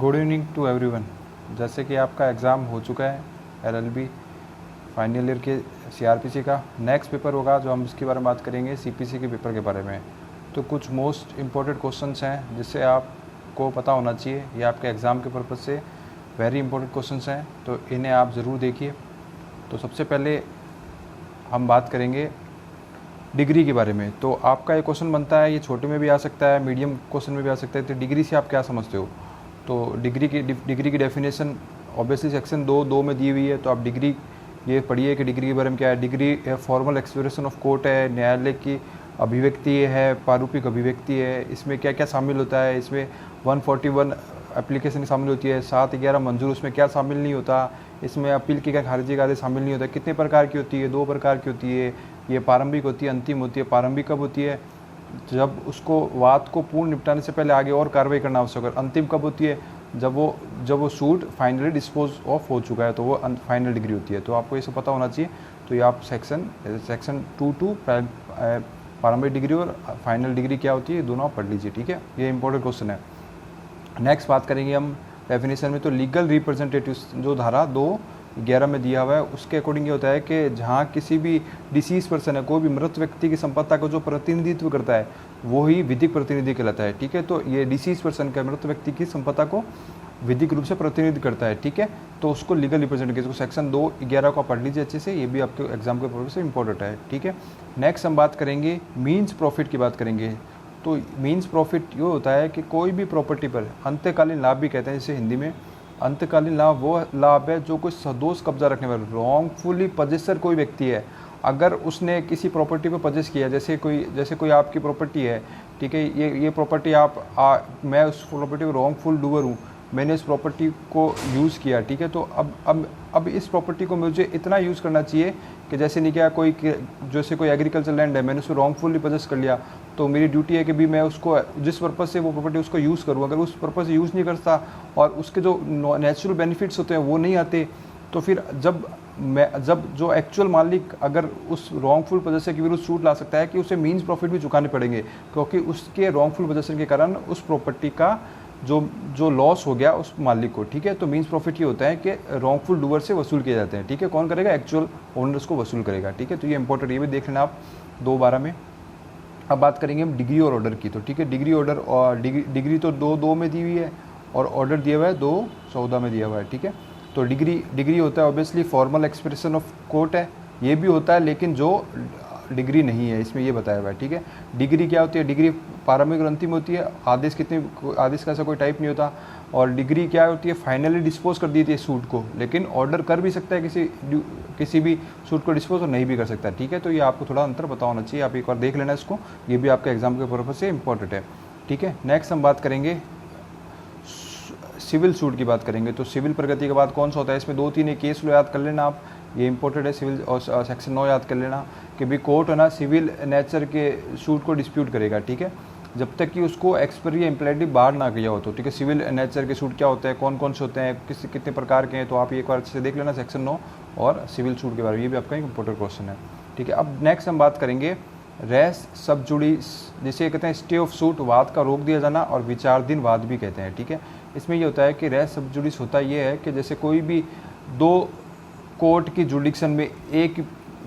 Good evening to everyone. जैसे कि आपका एग्ज़ाम हो चुका है एलएलबी फाइनल ईयर के सीआरपीसी का। नेक्स्ट पेपर होगा जो हम इसके बारे में बात करेंगे सीपीसी के पेपर के बारे में। तो कुछ मोस्ट इम्पोर्टेंट क्वेश्चंस हैं जिससे आपको पता होना चाहिए, ये आपके एग्ज़ाम के पर्पज़ से वेरी इंपॉर्टेंट क्वेश्चंस हैं, तो इन्हें आप ज़रूर देखिए। तो सबसे पहले हम बात करेंगे डिग्री के बारे में। तो आपका ये क्वेश्चन बनता है, ये छोटे में भी आ सकता है, मीडियम क्वेश्चन में भी आ सकता है। तो डिग्री से आप क्या समझते हो? तो डिग्री की डेफिनेशन ऑब्वियसली सेक्शन 2 में दी हुई है। तो आप डिग्री ये पढ़िए कि डिग्री के बारे में क्या है। Degree formal expression of court है, न्यायालय की अभिव्यक्ति है, प्रारूपिक अभिव्यक्ति है। इसमें क्या क्या शामिल होता है? इसमें 141 एप्लीकेशन शामिल होती है, 7/11 मंजूर उसमें क्या शामिल नहीं होता, इसमें अपील की क्या खारिजी का आदेश शामिल नहीं होता। कितने प्रकार की होती है? 2 प्रकार की होती है। ये प्रारंभिक होती है, अंतिम होती है। प्रारंभिक कब होती है? जब उसको वाद को पूर्ण निपटाने से पहले आगे और कार्रवाई करना आवश्यक है। अंतिम कब होती है? जब वो सूट फाइनली डिस्पोज ऑफ हो चुका है, तो वो फाइनल डिग्री होती है। तो आपको ये सब पता होना चाहिए। तो ये आप सेक्शन 2 प्रारंभिक डिग्री और फाइनल डिग्री क्या होती है, दोनों आप पढ़ लीजिए, ठीक है। ये इंपॉर्टेंट क्वेश्चन है। नेक्स्ट बात करेंगे हम डेफिनेशन में। तो लीगल रिप्रेजेंटेटिव जो धारा 2(11) में दिया हुआ है, उसके अकॉर्डिंग ये होता है कि जहाँ किसी भी डिसीज पर्सन है, कोई भी मृत व्यक्ति की संपत्ति को जो प्रतिनिधित्व करता है वो ही विधिक प्रतिनिधि कहलाता है, ठीक है। तो ये डिसीज पर्सन का मृत व्यक्ति की संपत्ति को विधिक रूप से प्रतिनिधित्व करता है, ठीक है। तो उसको लीगल रिप्रेजेंटेटिव को सेक्शन 2(11 को पढ़ लीजिए अच्छे से, ये भी आपके एग्जाम के पर्पज से इंपॉर्टेंट है, ठीक है। नेक्स्ट हम बात करेंगे मीन्स प्रॉफिट की बात करेंगे। तो मीन्स प्रॉफिट ये होता है कि कोई भी प्रॉपर्टी पर अंतकालीन लाभ भी कहते हैं, जैसे हिंदी में अंतकालीन लाभ वो लाभ है जो कोई सदोष कब्जा रखने वाला रॉन्गफुली पजेसर कोई व्यक्ति है, अगर उसने किसी प्रॉपर्टी पर पजेस किया, जैसे कोई आपकी प्रॉपर्टी है, ठीक है। ये प्रॉपर्टी मैं उस प्रॉपर्टी को रॉन्गफुल डूअर हूँ, मैंने इस प्रॉपर्टी को यूज़ किया, ठीक है। तो अब इस प्रॉपर्टी को मुझे इतना यूज़ करना चाहिए कि जैसे नहीं क्या जैसे कोई एग्रीकल्चर लैंड है, मैंने उसको रॉन्गफुली पजेस कर लिया, तो मेरी ड्यूटी है कि भी मैं उसको जिस पर्पज़ से वो प्रॉपर्टी उसको यूज़ करूँ। अगर उस पर्पज़ से यूज़ नहीं करता और उसके जो नेचुरल बेनिफिट्स होते हैं वो नहीं आते, तो फिर जब जो एक्चुअल मालिक अगर उस रॉन्गफुल पोजेशन के विरुद्ध सूट ला सकता है कि उसे मीन्स प्रॉफिट भी चुकाने पड़ेंगे, क्योंकि उसके रॉन्गफुल पोजेशन के कारण उस प्रॉपर्टी का जो लॉस हो गया उस मालिक को, ठीक है। तो मीन्स प्रॉफिट ये होता है कि रॉन्गफुल डूअर से वसूल किए जाते हैं, ठीक है। कौन करेगा? एक्चुअल ओनर्स को वसूल करेगा, ठीक है। तो ये इंपॉर्टेंट, ये भी देख लेना आप 2(12) में। अब बात करेंगे हम डिग्री और ऑर्डर की। तो ठीक है, डिग्री ऑर्डर और डिग्री तो 2(2) में दी हुई है और ऑर्डर दिया हुआ है 2(14) में दिया हुआ है, ठीक है। तो डिग्री होता है obviously formal expression of court है, ये भी होता है, लेकिन जो डिग्री नहीं है इसमें ये बताया हुआ है, ठीक है। डिग्री क्या होती है? डिग्री प्रारंभिक और अंतिम होती है। आदेश का ऐसा कोई टाइप नहीं होता। और डिग्री क्या होती है? फाइनली डिस्पोज कर दी थी सूट को, लेकिन ऑर्डर कर भी सकता है किसी भी सूट को डिस्पोज और नहीं भी कर सकता, ठीक है। तो ये आपको थोड़ा अंतर पता होना चाहिए, आप एक बार देख लेना इसको, ये भी आपके एग्जाम के पर्पज से इंपॉर्टेंट है, ठीक है। नेक्स्ट हम बात करेंगे सिविल सूट की बात करेंगे। तो सिविल प्रगति के बाद कौन सा होता है? इसमें 2-3 एक केस लो याद कर लेना आप, ये इंपॉर्टेंट है। सिविल और सेक्शन 9 याद कर लेना कि भी कोर्ट है ना सिविल नेचर के सूट को डिस्प्यूट करेगा, ठीक है, जब तक कि उसको एक्सपायरी इम्प्लाइडली बाहर ना किया हो। तो ठीक है, सिविल नेचर के सूट क्या होते हैं, कौन कौन से होते हैं, कितने प्रकार के हैं, तो आप एक बार अच्छे से देख लेना सेक्शन 9 और सिविल सूट के बारे में, ये भी आपका एक इंपॉर्टेंट क्वेश्चन है, ठीक है। अब नेक्स्ट हम बात करेंगे रेस सब जुडिस, जिसे कहते हैं स्टे ऑफ सूट, वाद का रोक दिया जाना, और विचाराधीन वाद भी कहते हैं, ठीक है। इसमें ये होता है कि रेस सब जुडिस होता ये है कि जैसे कोई भी 2 कोर्ट की जुडिक्शन में एक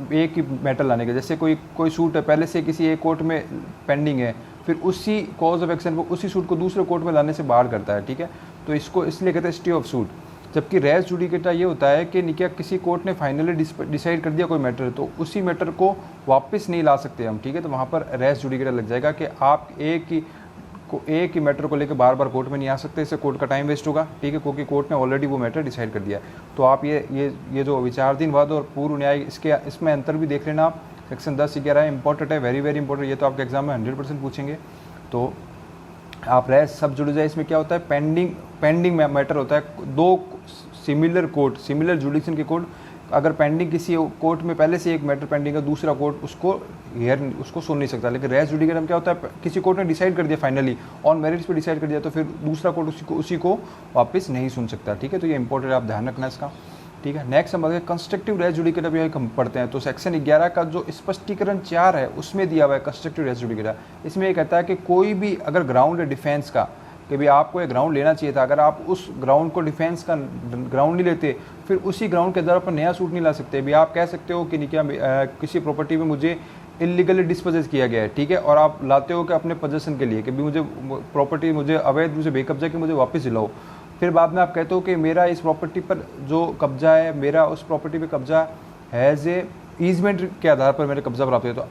ही मैटर लाने का, जैसे कोई सूट है पहले से किसी एक कोर्ट में पेंडिंग है, फिर उसी कॉज ऑफ एक्शन को उसी सूट को दूसरे कोर्ट में लाने से बाहर करता है, ठीक है। तो इसको इसलिए कहते हैं स्टे ऑफ सूट। जबकि रेस जुडिकेटा ये होता है कि क्या किसी कोर्ट ने फाइनली डिसाइड कर दिया कोई मैटर, तो उसी मैटर को वापस नहीं ला सकते हम, ठीक है। तो वहाँ पर रेस जुडिकेटा लग जाएगा कि आप एक ही मैटर को लेकर बार बार कोर्ट में नहीं आ सकते, इससे कोर्ट का टाइम वेस्ट होगा, ठीक है, क्योंकि कोर्ट ने ऑलरेडी वो मैटर डिसाइड कर दिया है। तो आप ये जो विचाराधीन वाद और पूर्व न्याय, इसमें अंतर भी देख लेना आप। सेक्शन 10-11 इंपॉर्टेंट है, वेरी वेरी इंपॉर्टेंट, ये तो आपके एग्जाम में 100% पूछेंगे। तो आप रेस सब जुड़ जाए, इसमें क्या होता है? पेंडिंग मैटर होता है। 2 सिमिलर जुडिक्शन के कोर्ट अगर पेंडिंग किसी कोर्ट में पहले से एक मैटर पेंडिंग है, दूसरा कोर्ट उसको सुन नहीं सकता। लेकिन रेस जुडिकेटम क्या होता है? किसी कोर्ट ने डिसाइड कर दिया फाइनली ऑन मेरिट्स पे डिसाइड कर दिया, तो फिर दूसरा कोर्ट उसी को वापस नहीं सुन सकता, ठीक है। तो ये इंपॉर्टेंट, आप ध्यान रखना इसका, ठीक है। नेक्स्ट हम बात करें कंस्ट्रक्टिव रेस जुडिकेटा, भी हम पढ़ते हैं। तो सेक्शन 11 का जो स्पष्टीकरण 4 है उसमें दिया हुआ है कंस्ट्रक्टिव रेस जुडिकेटा। इसमें ये कहता है कि कोई भी अगर ग्राउंड है डिफेंस का, कि भाई आपको ये ग्राउंड लेना चाहिए था, अगर आप उस ग्राउंड को डिफेंस का ग्राउंड नहीं लेते फिर उसी ग्राउंड के आधार पर नया सूट नहीं ला सकते। भी आप कह सकते हो कि नहीं क्या किसी प्रॉपर्टी में मुझे इलीगली डिस्पोजेस किया गया है, ठीक है, और आप लाते हो कि अपने पोजेशन के लिए कि भी मुझे प्रॉपर्टी मुझे अवैध मुझे बेकब्जा कि मुझे वापस दिलाओ। फिर बाद में आप कहते हो कि मेरा इस प्रॉपर्टी पर जो कब्जा है, मेरा उस प्रॉपर्टी पे कब्जा हैज़ ए ईजमेंट के आधार पर मेरे कब्जा प्राप्त है। तो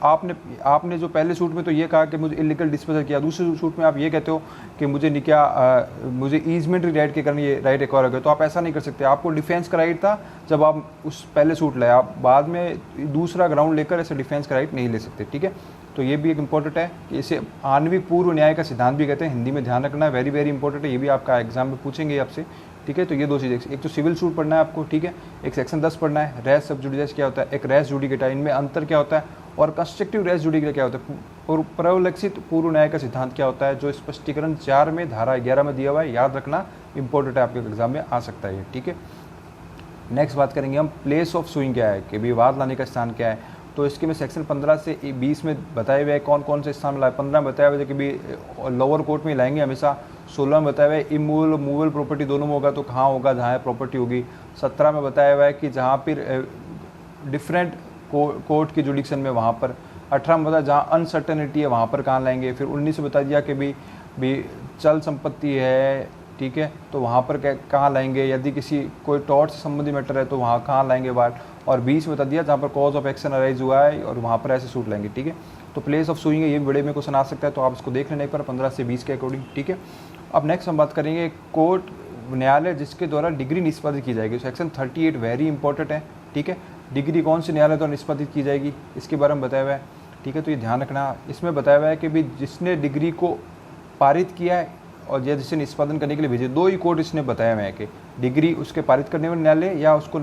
आपने जो पहले सूट में तो ये कहा कि मुझे इलीगल डिस्पोजल किया, दूसरे सूट में आप ये कहते हो कि मुझे नहीं क्या मुझे ईजमेंट राइट के कारण ये राइट एक्वायर हो गया। तो आप ऐसा नहीं कर सकते, आपको डिफेंस का राइट था जब आप उस पहले सूट लाए, आप बाद में दूसरा ग्राउंड लेकर ऐसे डिफेंस का राइट नहीं ले सकते, ठीक है। तो ये भी एक इंपॉर्टेंट है कि इसे आणविक पूर्व न्याय का सिद्धांत भी कहते हैं, हिंदी में ध्यान रखना है, वेरी वेरी इंपॉर्टेंट है, ये भी आपका एग्जाम में पूछेंगे आपसे, ठीक है। तो ये दो चीज़ें, एक तो सिविल सूट पढ़ना है आपको, ठीक है, एक सेक्शन 10 पढ़ना है, रेस सब जुडिस क्या होता है, एक रेस जुडिकेटा, इनमें अंतर क्या होता है, और कंस्ट्रक्टिव रेस जुडिकेटा क्या होता है, और प्रवलक्षित पूर्व न्याय का सिद्धांत क्या होता है, जो स्पष्टीकरण 4 में धारा 11 में दिया हुआ है, याद रखना इंपॉर्टेंट है, आपके एग्जाम में आ सकता है ये, ठीक है। नेक्स्ट बात करेंगे हम प्लेस ऑफ सुइंग क्या है, कि विवाद लाने का स्थान क्या है। तो इसके में सेक्शन 15 से 20 में बताए हुए हैं कौन कौन से स्थान में लाए। 15 में बताया हुआ है कि भी लोअर कोर्ट में लाएंगे हमेशा। 16 में बताया हुआ है इमूवेबल मूवेबल प्रॉपर्टी दोनों में होगा तो कहाँ होगा, जहाँ प्रॉपर्टी होगी। 17 में बताया हुआ है कि जहाँ फिर डिफरेंट कोर्ट की जुडिक्शन में वहाँ पर। 18 में बताया जहाँ अनसर्टेनिटी है वहाँ पर कहाँ लाएंगे। फिर 19 में बता दिया कि भी चल संपत्ति है, ठीक है, तो वहाँ पर कहाँ लाएंगे, यदि किसी कोई टॉर्ट से संबंधी मैटर है तो वहाँ कहाँ लाएंगे बात। और 20 में बता दिया जहाँ पर कॉज ऑफ एक्शन अराइज हुआ है और वहाँ पर ऐसे सूट लाएंगे, ठीक है। तो प्लेस ऑफ सुइंग है, ये बड़े में क्वेश्चन आ सकता है, तो आप इसको देख लेना एक बार 15 से 20 के अकॉर्डिंग, ठीक है। अब नेक्स्ट हम बात करेंगे कोर्ट न्यायालय जिसके द्वारा डिग्री निष्पादित की जाएगी। सेक्शन 38 वेरी इंपॉर्टेंट है, ठीक है। डिग्री कौन से न्यायालय द्वारा निष्पादित की जाएगी इसके बारे में बताया हुआ है, ठीक है। तो ये ध्यान रखना, इसमें बताया हुआ है कि भी जिसने डिग्री को पारित किया है और या जिसे निष्पादन करने के लिए भेजे, दो ही कोर्ट इसने बताया हुआ है कि डिग्री उसके पारित करने वाले न्यायालय या उसको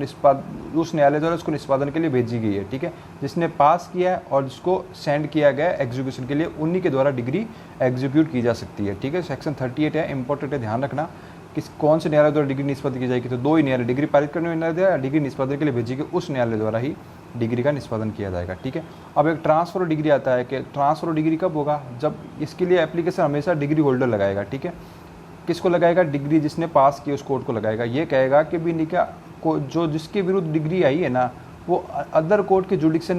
उस न्यायालय द्वारा उसको निष्पादन के लिए भेजी गई है, ठीक है। जिसने पास किया है और जिसको सेंड किया गया एग्जीक्यूशन के लिए, उन्हीं के द्वारा डिग्री एग्जीक्यूट की जा सकती है, ठीक है। सेक्शन 38 है, इंपॉर्टेंट है, ध्यान रखना किस कौन से न्यायालय द्वारा डिग्री निष्पादित की जाएगी। तो दो ही न्यायालय, डिग्री पारित करने वाले न्यायालय या डिग्री निष्पादन के लिए भेजी गई उस न्यायालय द्वारा ही डिग्री का निष्पादन किया जाएगा, ठीक है। अब एक ट्रांसफर डिग्री आता है कि ट्रांसफर डिग्री कब होगा, जब इसके लिए एप्लीकेशन हमेशा डिग्री होल्डर लगाएगा, ठीक है। किसको लगाएगा, डिग्री जिसने पास की उस कोर्ट को लगाएगा। ये कहेगा कि भी निका को जो जिसके विरुद्ध डिग्री आई है ना वो अदर कोर्ट के जुडिक्शन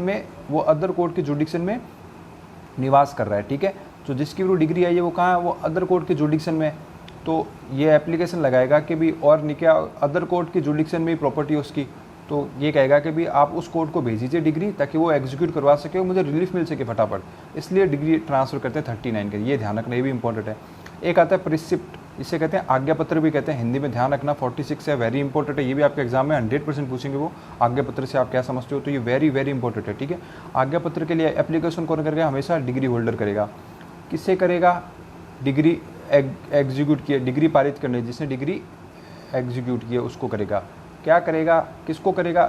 में निवास कर रहा है, ठीक है। जो जिसकी विरुद्ध डिग्री आई है वो कहाँ है, वो अदर कोर्ट के जुडिक्शन में। तो ये एप्लीकेशन लगाएगा कि भी और निका अदर कोर्ट के जुडिक्शन में ही प्रॉपर्टी उसकी, तो ये कहेगा कि भी आप उस कोर्ट को भेजिए डिग्री ताकि वो एग्जीक्यूट करवा सके और मुझे रिलीफ मिल सके फटाफट, इसलिए डिग्री ट्रांसफर करते हैं 39 के। ये ध्यान रखना, ये भी इंपॉर्टेंट है। एक आता है प्रिस्क्रिप्ट, इसे कहते हैं आज्ञा पत्र भी कहते हैं, हिंदी में ध्यान रखना 46 है, वेरी इंपॉर्टेंट है। ये भी आपके एग्जाम में 100% पूछेंगे वो आज्ञा पत्र से आप क्या समझते हो, तो ये वेरी वेरी इंपॉर्टेंट है, ठीक है। आज्ञा पत्र के लिए एप्लीकेशन कौन करके हमेशा डिग्री होल्डर करेगा। किससे करेगा, डिग्री एग्जीक्यूट किया, डिग्री पारित करने जिसने डिग्री एग्जीक्यूट किया उसको करेगा। क्या करेगा, किसको करेगा,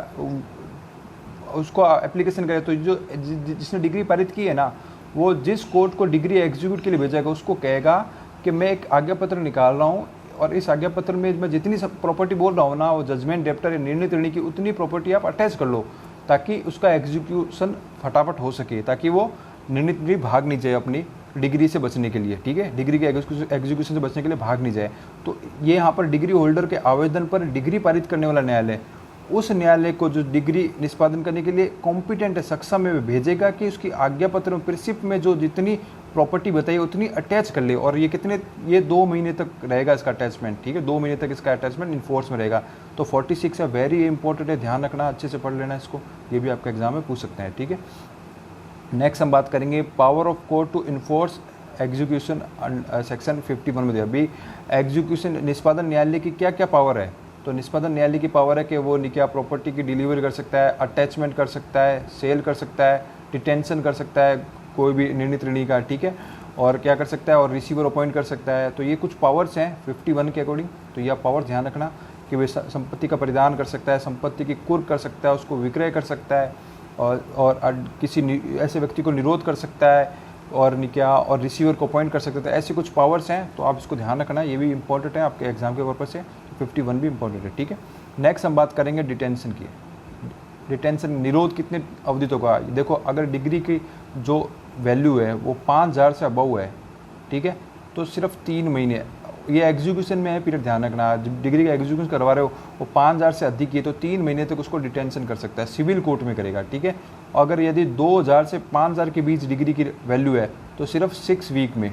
उसको एप्लीकेशन करे। तो जो जिसने डिग्री पारित की है ना वो जिस कोर्ट को डिग्री एग्जीक्यूट के लिए भेजेगा उसको कहेगा कि मैं एक आज्ञा पत्र निकाल रहा हूँ और इस आज्ञा पत्र में मैं जितनी सब प्रॉपर्टी बोल रहा हूँ ना वो जजमेंट डेप्टर या निर्णित ऋणी की उतनी प्रॉपर्टी आप अटैच कर लो ताकि उसका एग्जीक्यूशन फटाफट हो सके, ताकि वो निर्णित ऋणी भाग नहीं जाए अपनी डिग्री से बचने के लिए, ठीक है, डिग्री के एग्जीक्यूशन से बचने के लिए भाग नहीं जाए। तो ये यहाँ पर डिग्री होल्डर के आवेदन पर डिग्री पारित करने वाला न्यायालय उस न्यायालय को जो डिग्री निष्पादन करने के लिए कॉम्पिटेंट है, सक्षम है, भेजेगा कि उसकी आज्ञा पत्र में प्रिस्क्रिप्ट में जो जितनी प्रॉपर्टी बताई उतनी अटैच कर ले। और ये 2 महीने तक रहेगा इसका अटैचमेंट, ठीक है, 2 महीने तक इसका अटैचमेंट इन्फोर्स में रहेगा। तो 46 है, वेरी इंपॉर्टेंट है, ध्यान रखना, अच्छे से पढ़ लेना इसको, ये भी आपका एग्जाम में पूछ सकते हैं, ठीक है। नेक्स्ट हम बात करेंगे power of court to enforce execution, section 51 में दिया भी एग्जीक्यूशन निष्पादन न्यायालय की क्या क्या पावर है। तो निष्पादन न्यायालय की पावर है कि वो क्या प्रॉपर्टी की डिलीवरी कर सकता है, अटैचमेंट कर सकता है, सेल कर सकता है, डिटेंशन कर सकता है कोई भी निर्णित ऋणी का, ठीक है, और क्या कर सकता है, और रिसीवर अपॉइंट कर सकता है। तो ये कुछ पावर्स हैं 51 के अकॉर्डिंग। तो यह पावर ध्यान रखना कि वे संपत्ति का परिधान कर सकता है, संपत्ति की कुर्क कर सकता है, उसको विक्रय कर सकता है, और किसी ऐसे व्यक्ति को निरोध कर सकता है, और और रिसीवर को अपॉइंट कर सकते थे। ऐसे कुछ पावर्स हैं, तो आप इसको ध्यान रखना, ये भी इंपॉर्टेंट है आपके एग्जाम के पर्पज से। तो 51 भी इंपॉर्टेंट है, ठीक है। नेक्स्ट हम बात करेंगे डिटेंशन की। डिटेंशन निरोध कितने अवधि तक होगा। देखो अगर डिग्री की जो वैल्यू है वो 5000 से अबव है, ठीक है, तो सिर्फ 3 महीने ये एग्जीक्यूशन में है पीरियड, ध्यान रखना। जब डिग्री का एग्जीक्यूशन करवा रहे हो वो 5000 से अधिक है तो 3 महीने तक उसको डिटेंशन कर सकता है, सिविल कोर्ट में करेगा, ठीक है। अगर यदि 2000 से 5000 के बीच डिग्री की वैल्यू है तो सिर्फ 6 वीक में,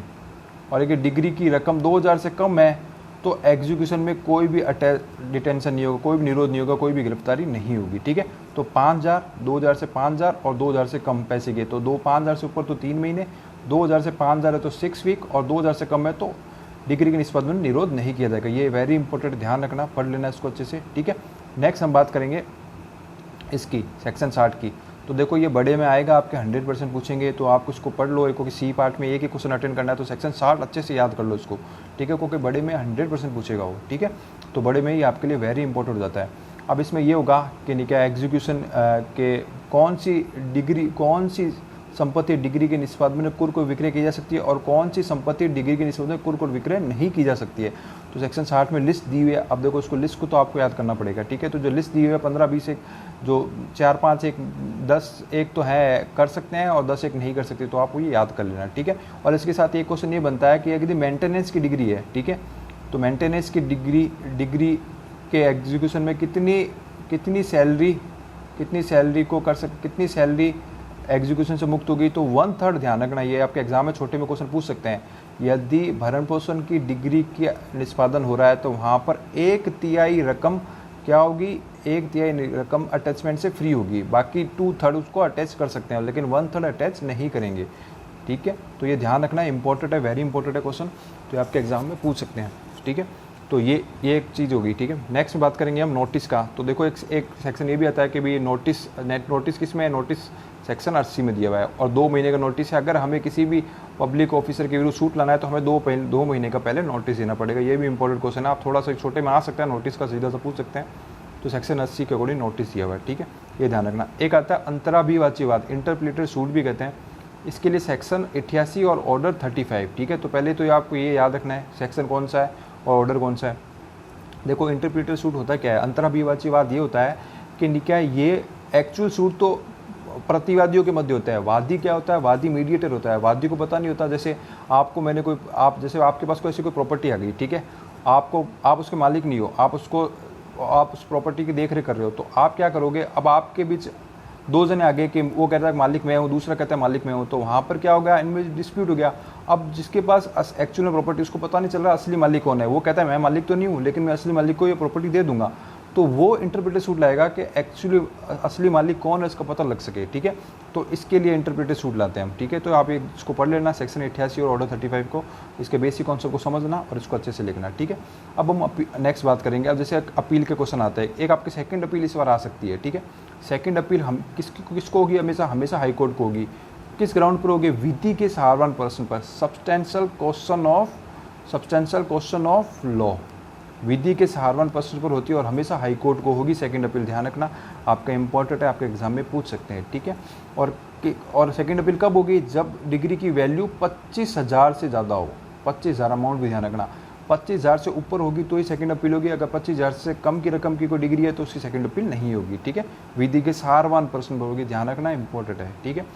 और अगर डिग्री की रकम 2000 से कम है तो एग्जीक्यूशन में कोई भी डिटेंशन नहीं होगा, कोई भी निरोध नहीं होगा, कोई भी गिरफ्तारी नहीं होगी, ठीक है। तो 5000, 2000 से 5000 और 2000 से कम पैसे के, तो 5000 से ऊपर तो 3 महीने, 2000 से 5000 है तो 6 वीक, और 2000 से कम है तो डिग्री के निस्बत में निरोध नहीं किया जाएगा। ये वेरी इंपॉर्टेंट, ध्यान रखना, पढ़ लेना इसको अच्छे से, ठीक है। नेक्स्ट हम बात करेंगे इसकी सेक्शन 60 की। तो देखो ये बड़े में आएगा, आपके 100% पूछेंगे, तो आप उसको पढ़ लो। क्योंकि सी पार्ट में एक ही क्वेश्चन अटेंड करना है तो सेक्शन 60 अच्छे से याद कर लो इसको, ठीक है, क्योंकि बड़े में 100% पूछेगा वो, ठीक है। तो बड़े में ही आपके लिए वेरी इंपॉर्टेंट हो जाता है। अब इसमें ये होगा कि निकाय एग्जीक्यूशन के कौन सी डिग्री, कौन सी संपत्ति डिग्री के निस्बत में कुल को विक्रय की जा सकती है और कौन सी संपत्ति डिग्री के निस्बत में कुल को विक्रय नहीं की जा सकती है। तो सेक्शन 60 में लिस्ट दी हुई है। अब देखो उसको लिस्ट को तो आपको याद करना पड़ेगा, ठीक है। तो जो लिस्ट दी हुई है 15, 20, एक जो 4, 5, 1, 10 एक तो है कर सकते हैं और 10 एक नहीं कर सकते, तो आपको ये याद कर लेना, ठीक है। और इसके साथ एक क्वेश्चन ये बनता है कि यदि मेंटेनेंस की डिग्री है, ठीक है, तो मेंटेनेंस की डिग्री के एग्जीक्यूशन में कितनी सैलरी को कर कितनी सैलरी एग्जीक्यूशन से मुक्त होगी, तो 1/3, ध्यान रखना, ये आपके एग्जाम में छोटे में क्वेश्चन पूछ सकते हैं। यदि भरण पोषण की डिग्री की निष्पादन हो रहा है तो वहाँ पर 1/3 रकम क्या होगी, 1/3 रकम अटैचमेंट से फ्री होगी, बाकी 2/3 उसको अटैच कर सकते हैं, लेकिन 1/3 अटैच नहीं करेंगे, ठीक है। तो ये ध्यान रखना, इंपॉर्टेंट है, वेरी इंपॉर्टेंट है क्वेश्चन, तो आपके एग्जाम में पूछ सकते हैं, ठीक है। तो ये एक चीज़ होगी, ठीक है। नेक्स्ट बात करेंगे हम नोटिस का। तो देखो एक सेक्शन ये भी आता है कि भाई नोटिस किस में है, नोटिस सेक्शन 80 में दिया हुआ है, और 2 महीने का नोटिस है। अगर हमें किसी भी पब्लिक ऑफिसर के विरुद्ध सूट लाना है तो हमें 2 महीने का पहले नोटिस देना पड़ेगा। ये भी इंपॉर्टेंट क्वेश्चन है, आप थोड़ा सा छोटे में आ सकता है, नोटिस का सीधा सा पूछ सकते हैं। तो सेक्शन 80 के अकॉर्डिंग नोटिस दिया हुआ है, ठीक है, ये ध्यान रखना। एक आता है अंतराभिवाची वाद, इंटरप्लेटर सूट भी कहते हैं, इसके लिए सेक्शन 88 और ऑर्डर 35, ठीक है। तो पहले तो आपको ये याद रखना है सेक्शन कौन सा है और ऑर्डर कौन सा है। देखो इंटरप्रेटर सूट होता क्या है, अंतराभिवाची वाद ये होता है कि निकाय ये एक्चुअल सूट तो प्रतिवादियों के मध्य होता है। वादी क्या होता है, वादी मीडिएटर होता है। वादी को पता नहीं होता, जैसे आपको मैंने कोई, आप जैसे आपके पास कोई ऐसी कोई प्रॉपर्टी आ गई, ठीक है, आप उसके मालिक नहीं हो, आप उस प्रॉपर्टी की देख रेख कर रहे हो, तो आप क्या करोगे, अब आपके बीच 2 जने आगे कि वो कहता है मालिक मैं हूँ, दूसरा कहता है मालिक मैं हूँ, तो वहाँ पर क्या हो गया, इनमें डिस्प्यूट हो गया। अब जिसके पास एक्चुअल में प्रॉपर्टी, उसको पता नहीं चल रहा असली मालिक कौन है, वो कहता है मैं मालिक तो नहीं हूँ, लेकिन मैं असली मालिक को ये प्रॉपर्टी दे दूंगा, तो वो इंटरप्रेटर सूट लाएगा कि एक्चुअली असली मालिक कौन है इसका पता लग सके, ठीक है। तो इसके लिए इंटरप्रेटर सूट लाते हैं हम, ठीक है। तो आप इसको पढ़ लेना, सेक्शन 88 और ऑर्डर 35 को, इसके बेसिक कॉन्सेप्ट को समझना और इसको अच्छे से लिखना, ठीक है। अब हम नेक्स्ट बात करेंगे। अब जैसे अपील के क्वेश्चन आते हैं, एक आपकी सेकंड अपील इस बार आ सकती है, ठीक है। सेकंड अपील हम किसको होगी, हमेशा हाईकोर्ट को होगी। किस ग्राउंड पर होगी, विधि के सहारवान पर्सन पर, सब्सटेंशियल क्वेश्चन ऑफ लॉ, विधि के सहारवान पर्सन पर होती है और हमेशा हाई कोर्ट को होगी सेकंड अपील, ध्यान रखना, आपका इंपॉर्टेंट है, आपके एग्जाम में पूछ सकते हैं, ठीक है। और सेकंड अपील कब होगी, जब डिग्री की वैल्यू 25,000 से ज़्यादा हो, 25,000 अमाउंट भी ध्यान रखना, 25,000 से ऊपर होगी तो ही सेकंड अपील होगी। अगर 25,000 से कम की रकम की कोई डिग्री है तो उसकी सेकंड अपील नहीं होगी, ठीक है। विधि के सहारवान पर्सन पर होगी, ध्यान रखना, इंपॉर्टेंट है, ठीक है।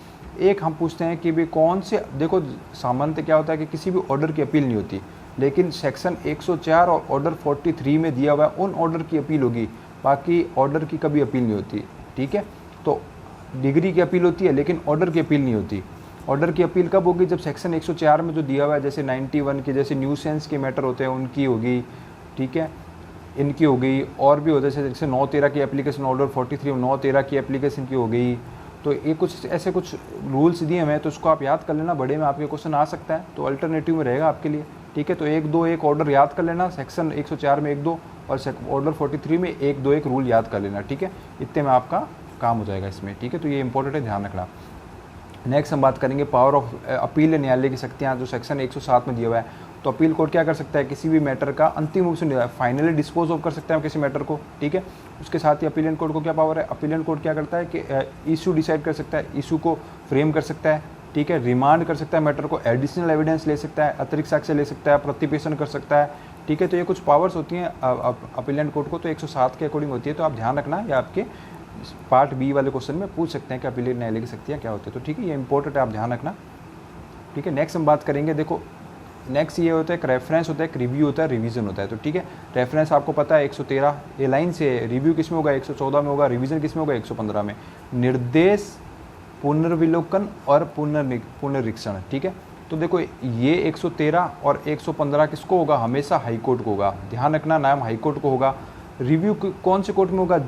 एक हम पूछते हैं कि भाई कौन से, देखो सामान्यतः क्या होता है कि किसी भी ऑर्डर की अपील नहीं होती, लेकिन सेक्शन 104 और ऑर्डर 43 में दिया हुआ है उन ऑर्डर की अपील होगी, बाकी ऑर्डर की कभी अपील नहीं होती, ठीक है। तो डिग्री की अपील होती है लेकिन ऑर्डर की अपील नहीं होती। ऑर्डर की अपील कब होगी, जब सेक्शन 104 में जो दिया हुआ है, जैसे 91 के जैसे न्यूसेंस के मैटर होते हैं उनकी होगी, ठीक है, इनकी हो गई। और भी होते हैं जैसे 9/13 की एप्लीकेशन, ऑर्डर 43 में 9/13 की एप्लीकेशन की हो गई। तो ये कुछ ऐसे कुछ रूल्स दिए हैं, तो उसको आप याद कर लेना, बड़े में आपके क्वेश्चन आ सकता है, तो अल्टरनेटिव में रहेगा आपके लिए, ठीक है। तो 1-2-1 ऑर्डर याद कर लेना, सेक्शन 104 में 1-2 और ऑर्डर 43 में 1-2-1 रूल याद कर लेना, ठीक है। इतने में आपका काम हो जाएगा इसमें, ठीक है। तो ये इंपॉर्टेंट है, ध्यान रखना। नेक्स्ट हम बात करेंगे पावर ऑफ अपील, न्यायालय की शक्तियाँ, जो सेक्शन 107 में दिया हुआ है। तो अपील कोर्ट क्या कर सकता है, किसी भी मैटर का अंतिम रूप से फाइनली डिस्पोज ऑफ कर सकता है किसी मैटर को, ठीक है। उसके साथ ही अपीलेंट कोर्ट को क्या पावर है, अपीलेंट कोर्ट क्या करता है कि इशू डिसाइड कर सकता है, इशू को फ्रेम कर सकता है, ठीक है, रिमांड कर सकता है मैटर को, एडिशनल एविडेंस ले सकता है, अतिरिक्त साक्ष्य ले सकता है, प्रतिपेशन कर सकता है, ठीक है। तो ये कुछ पावर्स होती हैं अपीलेंट कोर्ट को, तो 107 के अकॉर्डिंग होती है। तो आप ध्यान रखना, या आपके पार्ट बी वाले क्वेश्चन में पूछ सकते हैं कि अपीलेंट न्यायालय की शक्तियाँ क्या होती है, तो ठीक है, ये इंपॉर्टेंट है, आप ध्यान रखना, ठीक है। नेक्स्ट हम बात करेंगे, देखो नेक्स्ट ये होता है एक रेफरेंस होता है, एक रिव्यू होता है, रिवीजन होता है। तो ठीक है, रेफरेंस आपको पता है 113 ये लाइन से, रिव्यू किस में होगा 114 में होगा, रिवीजन किस में होगा 115 में। निर्देश, पुनर्विलोकन और पुनरीक्षण। ठीक है, तो देखो ये 113 और 115 किसको होगा, हमेशा हाई कोर्ट को होगा। ध्यान रखना नाम हाई कोर्ट को होगा। रिव्यू कौन से कोर्ट में होगा,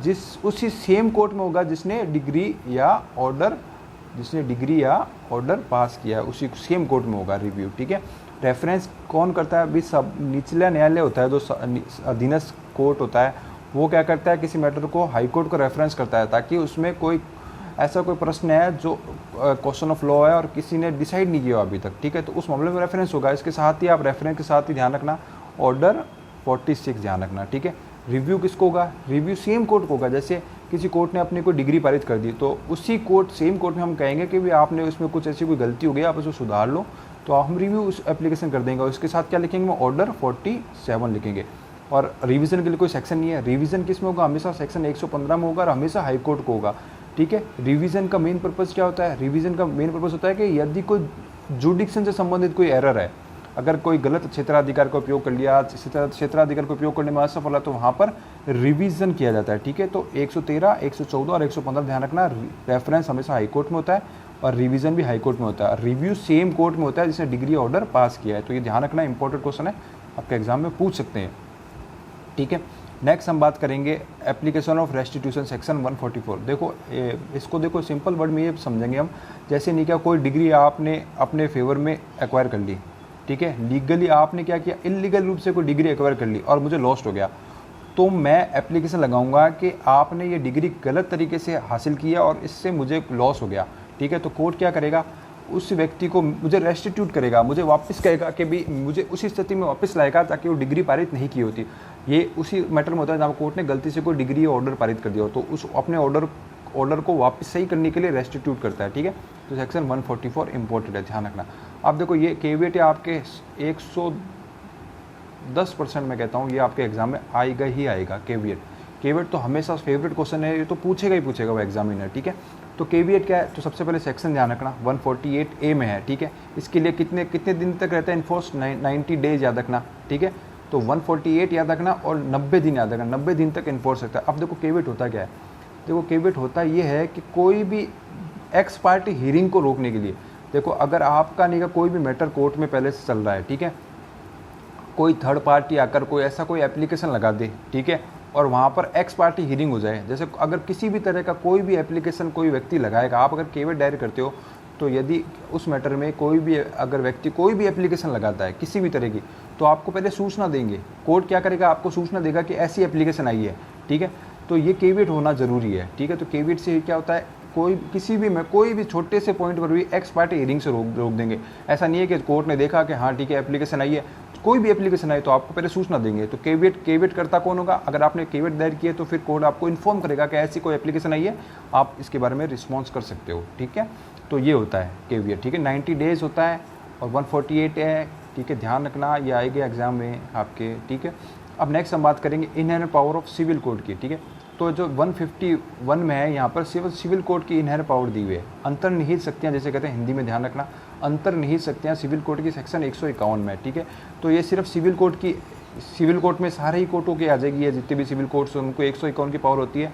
उसी सेम कोर्ट में होगा जिसने डिग्री या ऑर्डर पास किया है, उसी सेम कोर्ट में होगा रिव्यू। ठीक है, रेफरेंस कौन करता है, भी सब निचला न्यायालय होता है, जो अधीनस्थ कोर्ट होता है, वो क्या करता है, किसी मैटर को हाई कोर्ट को रेफरेंस करता है, ताकि उसमें कोई ऐसा कोई प्रश्न है जो क्वेश्चन ऑफ लॉ है और किसी ने डिसाइड नहीं किया अभी तक। ठीक है, तो उस मामले में रेफरेंस होगा। इसके साथ ही आप रेफरेंस के साथ ही ध्यान रखना ऑर्डर 46 ध्यान रखना। ठीक है, रिव्यू किसको होगा, रिव्यू सेम कोर्ट को होगा। जैसे किसी कोर्ट ने अपनी कोई डिग्री पारित कर दी, तो उसी कोर्ट सेम कोर्ट में हम कहेंगे कि भी आपने उसमें कुछ ऐसी कोई गलती हो गई, आप उसको सुधार लो, तो हम रिव्यू उस एप्लीकेशन कर देंगे। और इसके साथ क्या लिखेंगे, ऑर्डर 47 लिखेंगे। और रिवीजन के लिए कोई सेक्शन नहीं है। रिवीजन किस में होगा, हमेशा सेक्शन 115 में होगा और हमेशा हाई कोर्ट को होगा। ठीक है, रिवीजन का मेन पर्पज़ क्या होता है, रिवीजन का मेन पर्पज़ होता है कि यदि कोई जुडिक्शन से संबंधित कोई एरर है, अगर कोई गलत क्षेत्राधिकार का उपयोग कर लिया, क्षेत्राधिकार का उपयोग करने में असफल है, तो वहाँ पर रिवीजन किया जाता है। ठीक है, तो 113, 114 और 115 ध्यान रखना। रेफरेंस हमेशा हाई कोर्ट में होता है और रिवीजन भी हाई कोर्ट में होता है। रिव्यू सेम कोर्ट में होता है जिसने डिग्री ऑर्डर पास किया है। तो ये ध्यान रखना, इंपॉर्टेंट क्वेश्चन है, आपके एग्जाम में पूछ सकते हैं। ठीक है, नेक्स्ट हम बात करेंगे एप्लीकेशन ऑफ रेस्टिट्यूशन सेक्शन 144। देखो इसको देखो सिंपल वर्ड में ये समझेंगे हम, जैसे नहीं क्या, कोई डिग्री आपने अपने फेवर में एक्वायर कर ली, ठीक है, लीगली आपने क्या किया, इलीगल रूप से कोई डिग्री एक्वायर कर ली और मुझे लॉस्ट हो गया, तो मैं एप्लीकेशन लगाऊंगा कि आपने ये डिग्री गलत तरीके से हासिल किया और इससे मुझे लॉस हो गया। ठीक है, तो कोर्ट क्या करेगा, उस व्यक्ति को मुझे रेस्टिट्यूट करेगा, मुझे वापस कहेगा कि भी मुझे उसी स्थिति में वापस लाएगा ताकि वो डिग्री पारित नहीं की होती। ये उसी मैटर में होता है जहाँ कोर्ट ने गलती से कोई डिग्री या ऑर्डर पारित कर दिया हो, तो उस अपने ऑर्डर को वापस सही करने के लिए रेस्टिट्यूट करता है। ठीक है, तो सेक्शन 144 इंपॉर्टेंट है, ध्यान रखना। अब देखो ये केविएट आपके 110% में कहता हूँ, ये आपके एग्जाम में आएगा ही आएगा। केविएट तो हमेशा फेवरेट क्वेश्चन है, ये तो पूछेगा ही पूछेगा वो एग्जामिनर। ठीक है, तो केविएट क्या है, तो सबसे पहले सेक्शन ध्यान रखना 148A में है। ठीक है, इसके लिए कितने दिन तक रहता है इन्फोर्स, 90 डेज याद रखना। ठीक है, तो 148 याद रखना और 90 दिन याद रखना, 90 दिन तक इन्फोर्स रहता है। अब देखो केविएट होता क्या है, देखो केविएट होता ये है कि कोई भी एक्स पार्टी हियरिंग को रोकने के लिए, देखो अगर आपका नहीं का कोई भी मैटर कोर्ट में पहले से चल रहा है, ठीक है, कोई थर्ड पार्टी आकर कोई ऐसा कोई एप्लीकेशन लगा दे, ठीक है, और वहाँ पर एक्स पार्टी हियरिंग हो जाए, जैसे अगर किसी भी तरह का कोई भी एप्लीकेशन कोई व्यक्ति लगाएगा, आप अगर केविएट दायर करते हो, तो यदि उस मैटर में कोई भी अगर व्यक्ति कोई भी एप्लीकेशन लगाता है किसी भी तरह की, तो आपको पहले सूचना देंगे। कोर्ट क्या करेगा, आपको सूचना देगा कि ऐसी एप्लीकेशन आई है। ठीक है, तो ये केविएट होना जरूरी है। ठीक है, तो केविएट से क्या होता है, कोई भी छोटे से पॉइंट पर भी एक्स पार्टी हियरिंग से रोक देंगे। ऐसा नहीं है कि कोर्ट ने देखा कि हाँ ठीक है एप्लीकेशन आई है, कोई भी एप्लीकेशन आई तो आपको पहले सूचना देंगे। तो केविएट करता कौन होगा, अगर आपने केविएट दायर किया तो फिर कोर्ट आपको इन्फॉर्म करेगा कि ऐसी कोई एप्लीकेशन आई है, आप इसके बारे में रिस्पॉन्स कर सकते हो। ठीक है, तो ये होता है केविएट। ठीक है, 90 डेज होता है और 148 है। ठीक है, ध्यान रखना, ये आएगा एग्जाम में आपके। ठीक है, अब नेक्स्ट हम बात करेंगे inherent power of civil code की। ठीक है, तो जो 151 में है यहाँ पर सिविल कोड की इनहेरेंट पावर दी हुई है, अंतर्निहित शक्तियाँ जिसे कहते हैं हिंदी में, ध्यान रखना, अंतर्निहित शक्तियाँ सिविल कोड की सेक्शन 151 में। ठीक है, तो ये सिर्फ सिविल कोर्ट में सारे ही कोर्टों के आ जाएगी, ये जितने भी सिविल कोर्ट्स उनको 151 की पावर होती है।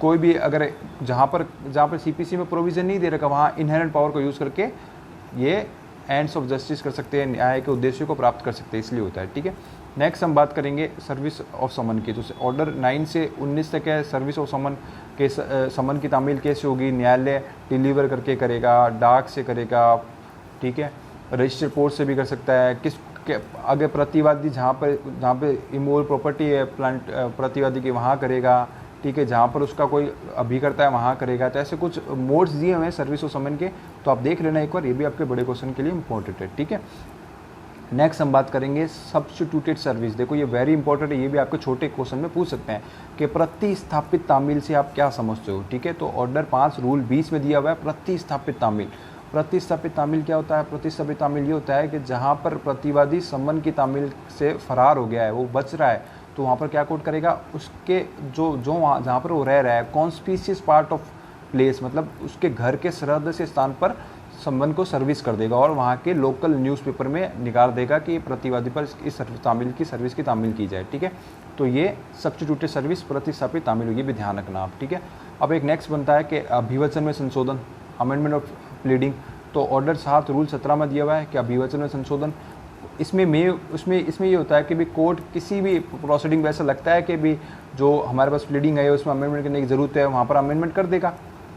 कोई भी अगर जहाँ पर सीपीसी में प्रोविज़न नहीं दे रखा, वहाँ इनहेरेंट पावर को यूज़ करके ये एंड्स ऑफ जस्टिस कर सकते हैं, न्याय के उद्देश्यों को प्राप्त कर सकते हैं, इसलिए होता है। ठीक है, नेक्स्ट हम बात करेंगे सर्विस ऑफ समन की। तो ऑर्डर 9 से 19 तक है, सर्विस ऑफ समन के समन की तामील कैसे होगी, न्यायालय डिलीवर करके करेगा, डाक से करेगा, ठीक है, रजिस्टर पोस्ट से भी कर सकता है, अगर प्रतिवादी जहाँ पे इमोरल प्रॉपर्टी है प्लांट प्रतिवादी की वहाँ करेगा, ठीक है, जहाँ पर उसका कोई अभिकर्ता है वहाँ करेगा। तो ऐसे कुछ मोड्स दिए हुए हैं सर्विस ऑफ समन के, तो आप देख लेना एक बार, ये भी आपके बड़े क्वेश्चन के लिए इंपॉर्टेंट है। ठीक है, नेक्स्ट हम बात करेंगे सब्स्टिट्यूटेड सर्विस। देखो ये वेरी इंपॉर्टेंट है, ये भी आपके छोटे क्वेश्चन में पूछ सकते हैं कि प्रतिस्थापित तामील से आप क्या समझते हो। ठीक है, तो ऑर्डर 5 रूल 20 में दिया हुआ है प्रतिस्थापित तामील। प्रतिस्थापित तामील क्या होता है, प्रतिस्थापित तामील ये होता है कि जहाँ पर प्रतिवादी समन की तामील से फरार हो गया है, वो बच रहा है, तो वहाँ पर क्या कोर्ट करेगा, उसके जो जहाँ पर वो रह रहा है, कॉन्स्पिशियस पार्ट ऑफ प्लेस, मतलब उसके घर के सरहद से स्थान पर संबंध को सर्विस कर देगा और वहाँ के लोकल न्यूज़पेपर में निकाल देगा कि प्रतिवादी पर इस सर्विस की तामील की जाए, ठीक है। तो ये सब्स्टिट्यूटेड सर्विस, प्रतिस्थापित तामील, ये भी ध्यान रखना आप, ठीक है। अब एक नेक्स्ट बनता है कि अभिवचन में संशोधन, अमेंडमेंट ऑफ प्लीडिंग। तो ऑर्डर 7 रूल 17 में दिया हुआ है कि अभिवचन में संशोधन। इसमें ये होता है कि भी कोर्ट किसी भी प्रोसीडिंग में ऐसा लगता है कि भी जो हमारे पास प्लीडिंग है उसमें अमेंडमेंट करने की ज़रूरत है, वहाँ पर अमेंडमेंट कर देगा।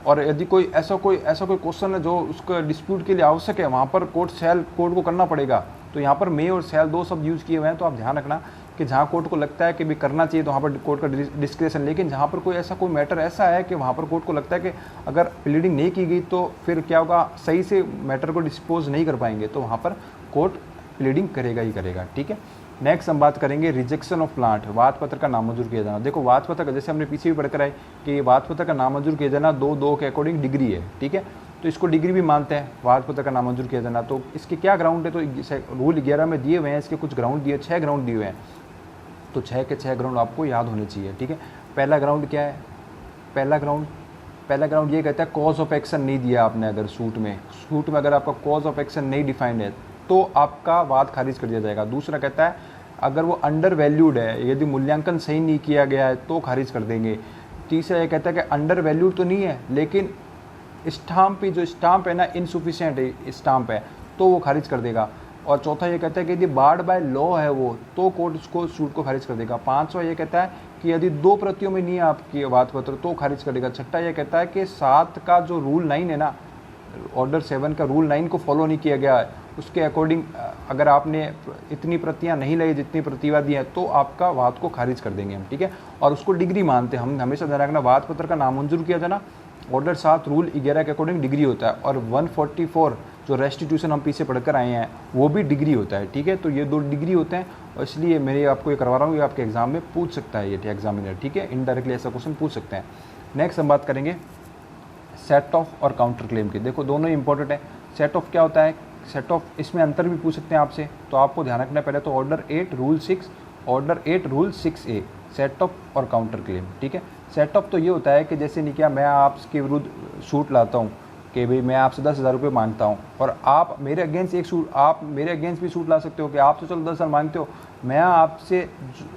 और यदि कोई ऐसा कोई क्वेश्चन है जो उसका डिस्प्यूट के लिए आवश्यक है, वहाँ पर कोर्ट को करना पड़ेगा। तो यहाँ पर मे और शैल 2 शब्द यूज़ किए हुए हैं। तो आप ध्यान रखना कि जहाँ कोर्ट को लगता है कि भी करना चाहिए तो वहाँ पर कोर्ट का डिस्क्रेशन, लेकिन जहाँ पर कोई मैटर ऐसा है कि वहाँ पर कोर्ट को लगता है कि अगर प्लीडिंग नहीं की गई तो फिर क्या होगा, सही से मैटर को डिस्पोज नहीं कर पाएंगे, तो वहाँ पर कोर्ट प्लीडिंग करेगा ही करेगा, ठीक है। नेक्स्ट हम बात करेंगे रिजेक्शन ऑफ प्लांट, वाद पत्र का नामंजूर किया जाना। देखो वाद पत्र जैसे हमने पीछे भी पढ़कर आए कि वाद पत्र का नामंजूर किया जाना 2 के अकॉर्डिंग डिग्री है, ठीक है। तो इसको डिग्री भी मानते हैं, वाद पत्र का नामंजूर किया जाना। तो इसके क्या ग्राउंड है, तो रूल 11 में दिए हुए हैं, इसके कुछ ग्राउंड दिए, 6 ग्राउंड दिए हुए हैं। तो 6 के 6 ग्राउंड आपको याद होने चाहिए, ठीक है। पहला ग्राउंड क्या है, पहला ग्राउंड ये कहता है कॉज ऑफ एक्शन नहीं दिया आपने, अगर सूट में अगर आपका कॉज ऑफ एक्शन नहीं डिफाइंड है तो आपका वाद खारिज कर दिया जाएगा। दूसरा कहता है अगर वो अंडर वैल्यूड है, यदि मूल्यांकन सही नहीं किया गया है तो खारिज कर देंगे। तीसरा ये कहता है कि अंडर वैल्यूड तो नहीं है लेकिन स्टाम्प है ना इनसुफिशिएंट है, स्टाम्प है, तो वो खारिज कर देगा। और चौथा ये कहता है कि यदि बार्ड बाय लॉ है वो, तो कोर्ट उसको सूट को खारिज कर देगा। 5वां ये कहता है कि यदि 2 प्रतियों में नहीं है आपकी वाद पत्र तो खारिज कर देगा। 6ठा ये कहता है कि 7 का जो रूल 9 है ना, ऑर्डर 7 का रूल 9 को फॉलो नहीं किया गया है, उसके अकॉर्डिंग अगर आपने इतनी प्रतियां नहीं लाई जितनी प्रतिवादी हैं तो आपका वाद को खारिज कर देंगे हम, ठीक है। और उसको डिग्री मानते हैं हम, हमेशा ध्यान रखना वाद पत्र का नामंजूर किया जाना ऑर्डर 7 रूल 11 के अकॉर्डिंग डिग्री होता है। और 144 जो रेस्टिट्यूशन हम पीछे पढ़कर आए हैं वो भी डिग्री होता है, ठीक है। तो ये 2 डिग्री होते हैं और इसलिए मैं आपको ये करवा रहा हूँ, ये आपके एग्जाम में पूछ सकता है ये एग्जामिनर, ठीक है। इनडायरेक्टली ऐसा क्वेश्चन पूछ सकते हैं। नेक्स्ट हम बात करेंगे सेट ऑफ और काउंटर क्लेम की। देखो दोनों ही इंपॉर्टेंट है। सेट ऑफ क्या होता है, सेट ऑफ इसमें अंतर भी पूछ सकते हैं आपसे, तो आपको ध्यान रखना पहले तो order 8 rule 6A set of और काउंटर क्लेम, ठीक है। सेट ऑफ तो ये होता है कि जैसे नहीं क्या मैं आपके विरुद्ध सूट लाता हूँ कि भाई मैं आपसे 10,000 रुपये मांगता हूँ और आप मेरे अगेंस्ट भी सूट ला सकते हो कि आप तो चलो 10,000 मांगते हो, मैं आपसे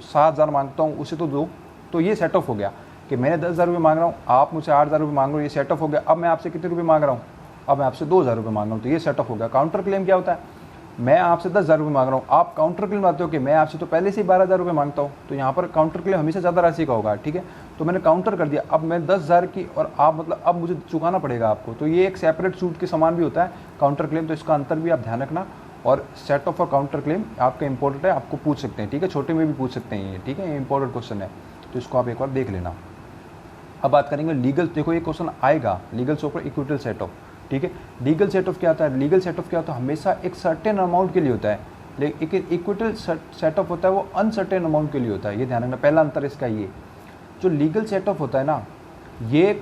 7,000 मांगता हूँ, उसे तो दो। तो ये सेट ऑफ हो गया कि मैंने 10,000 रुपये मांग रहा हूँ, आप मुझसे 8,000 रुपये मांग रहे हो, ये सेट ऑफ हो गया। अब मैं आपसे कितने रुपये मांग रहा हूँ, अब मैं आपसे 2,000 रुपये मांग रहा हूँ, तो ये सेट ऑफ हो गया। काउंटर क्लेम क्या होता है, मैं आपसे 10,000 रुपये मांग रहा हूँ, आप काउंटर क्लेम लाते हो कि मैं आपसे तो पहले से ही 12,000 रुपये मांगता हूँ, तो यहाँ पर काउंटर क्लेम हमेशा ज़्यादा राशि का होगा, ठीक है। तो मैंने काउंटर कर दिया, अब मैं 10,000 की और आप मतलब अब मुझे चुकाना पड़ेगा आपको, तो ये एक सेपरेट सूट के समान भी होता है काउंटर क्लेम। तो इसका अंतर भी आप ध्यान रखना। और सेट ऑफ और काउंटर क्लेम आपका इंपॉर्टेंट है, आपको पूछ सकते हैं, ठीक है, छोटे में भी पूछ सकते हैं ये, ठीक है, ये इंपॉर्टेंट क्वेश्चन है, तो इसको आप एक बार देख लेना। अब बात करेंगे लीगल, देखो ये क्वेश्चन आएगा legal super acquittal set of, ठीक है। लीगल सेट ऑफ क्या होता है, लीगल सेट ऑफ क्या होता है, हमेशा एक सर्टेन अमाउंट के लिए होता है, लेकिन इक्विटल सेट ऑफ होता है वो अनसर्टेन अमाउंट के लिए होता है, ये ध्यान रखना। पहला अंतर इसका ये, जो लीगल सेट ऑफ होता है ना ये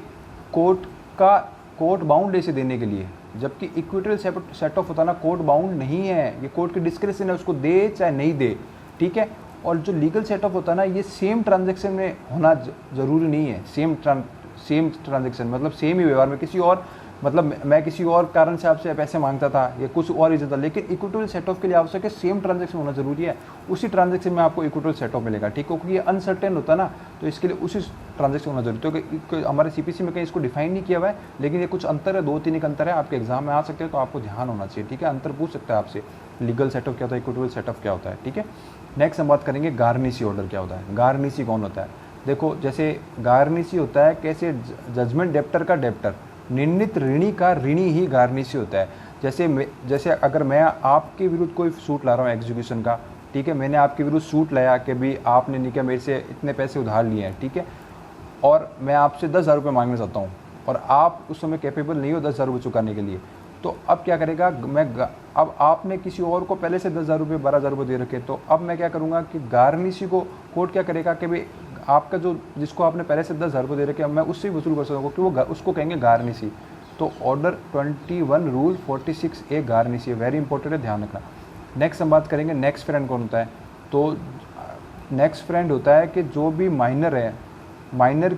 कोर्ट बाउंड ऐसे देने के लिए, जबकि इक्विटल सेट ऑफ होता है ना कोर्ट बाउंड नहीं है, ये कोर्ट की डिस्क्रिप्शन है, उसको दे चाहे नहीं दे, ठीक है। और जो लीगल सेट ऑफ होता है ना ये सेम ट्रांजैक्शन में होना जरूरी नहीं है, सेम ट्रांजैक्शन मतलब सेम ही व्यवहार में, किसी और मतलब मैं किसी और कारण से आपसे पैसे मांगता था या कुछ और रीजन था, लेकिन इक्विटल सेट ऑफ के लिए आवश्यक है सेम ट्रांजैक्शन होना जरूरी है, उसी ट्रांजैक्शन में आपको इक्विटल सेट ऑफ मिलेगा, ठीक है। क्योंकि ये अनसर्टेन होता है ना, तो इसके लिए उसी ट्रांजैक्शन होना जरूरी है। क्योंकि हमारे सीपीसी में कहीं इसको डिफाइन नहीं किया हुआ है, लेकिन ये कुछ अंतर है, 2-3 एक अंतर है, आपके एग्जाम में आ सकते हैं, तो आपको ध्यान होना चाहिए, ठीक है। अंतर पूछ सकता है आपसे, लीगल सेट ऑफ क्या होता है, इक्विटल सेट ऑफ क्या होता है, ठीक है। नेक्स्ट हम बात करेंगे गार्निसी ऑर्डर क्या होता है। गार्निसी कौन होता है, देखो जैसे गार्निसी होता है कैसे, जजमेंट डेप्टर का डेप्टर, निर्णीत ऋणी का ऋणी ही गार्निसी होता है। जैसे अगर मैं आपके विरुद्ध कोई सूट ला रहा हूँ एग्जीक्यूशन का, ठीक है, मैंने आपके विरुद्ध सूट लाया कि भाई आपने नहीं किया, मेरे से इतने पैसे उधार लिए हैं, ठीक है, और मैं आपसे 10,000 रुपये मांगना चाहता हूँ और आप उस समय कैपेबल नहीं हो 10,000 रुपये चुकाने के लिए, तो अब क्या करेगा, अब आपने किसी और को पहले से 10,000 रुपये 12,000 रुपये दे रखे, तो अब मैं क्या करूँगा कि गार्निसी को कोर्ट क्या करेगा कि भाई आपका जो जिसको आपने पहले से 10,000 रुपये दे रखे, अब मैं उससे वसूल कर सकूँगा, कि वो उसको कहेंगे गार्निसी। तो ऑर्डर 21 रूल 46A गार्निसी है, वेरी इंपॉर्टेंट है, ध्यान रखना। नेक्स्ट हम बात करेंगे नेक्स्ट फ्रेंड कौन होता है। तो नेक्स्ट फ्रेंड होता है कि जो भी माइनर है, माइनर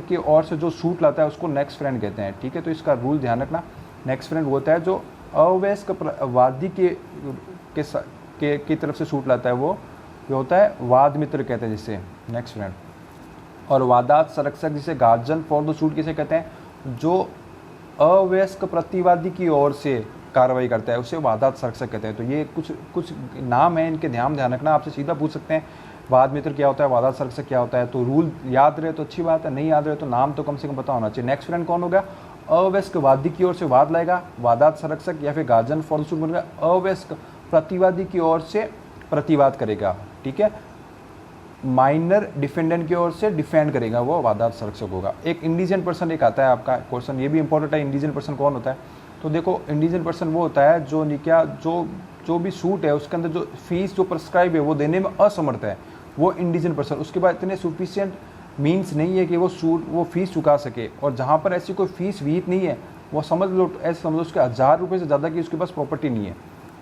के ओर से जो सूट लाता है उसको नेक्स्ट फ्रेंड कहते हैं, ठीक है। तो इसका रूल ध्यान रखना, नेक्स्ट फ्रेंड वो होता है जो अवयस्क वादी की तरफ से सूट लाता है, वो होता है वाद मित्र कहते हैं जिसे। नेक्स्ट फ्रेंड, और वादात संरक्षक जिसे गार्जियन फॉर द सूट किसे कहते हैं, जो अवयस्क प्रतिवादी की ओर से कार्रवाई करता है उसे वादात संरक्षक कहते हैं। तो ये कुछ नाम है, इनके ध्यान रखना, आपसे सीधा पूछ सकते हैं वाद मित्र क्या होता है, वादात संरक्षक क्या होता है। तो रूल याद रहे तो अच्छी बात है, नहीं याद रहे तो नाम तो कम से कम पता होना चाहिए। नेक्स्ट फ्रेंड कौन होगा, अवयस्क वादी की ओर से वाद लाएगा वादात संरक्षक, या फिर गार्जियन फॉर द सूट बनेगा अवयस्क प्रतिवादी की ओर से प्रतिवाद करेगा, ठीक है। माइनर डिफेंडेंट की ओर से डिफेंड करेगा, वो वादात संरक्षक होगा। एक इंडिजेंट पर्सन एक आता है आपका क्वेश्चन, ये भी इंपॉर्टेंट है। इंडिजेंट पर्सन कौन होता है, तो देखो इंडिजेंट पर्सन वो होता है जो क्या जो भी सूट है उसके अंदर जो फीस जो प्रिस्क्राइब है वो देने में असमर्थ है, वो इंडिजेंट पर्सन। उसके बाद इतने सफिशिएंट मीन्स नहीं है कि वो फीस चुका सके, और जहाँ पर ऐसी कोई फीस विहित नहीं है, वो समझ लो ऐसे समझ लो उसके 1000 रुपये से ज़्यादा की उसके पास प्रॉपर्टी नहीं है,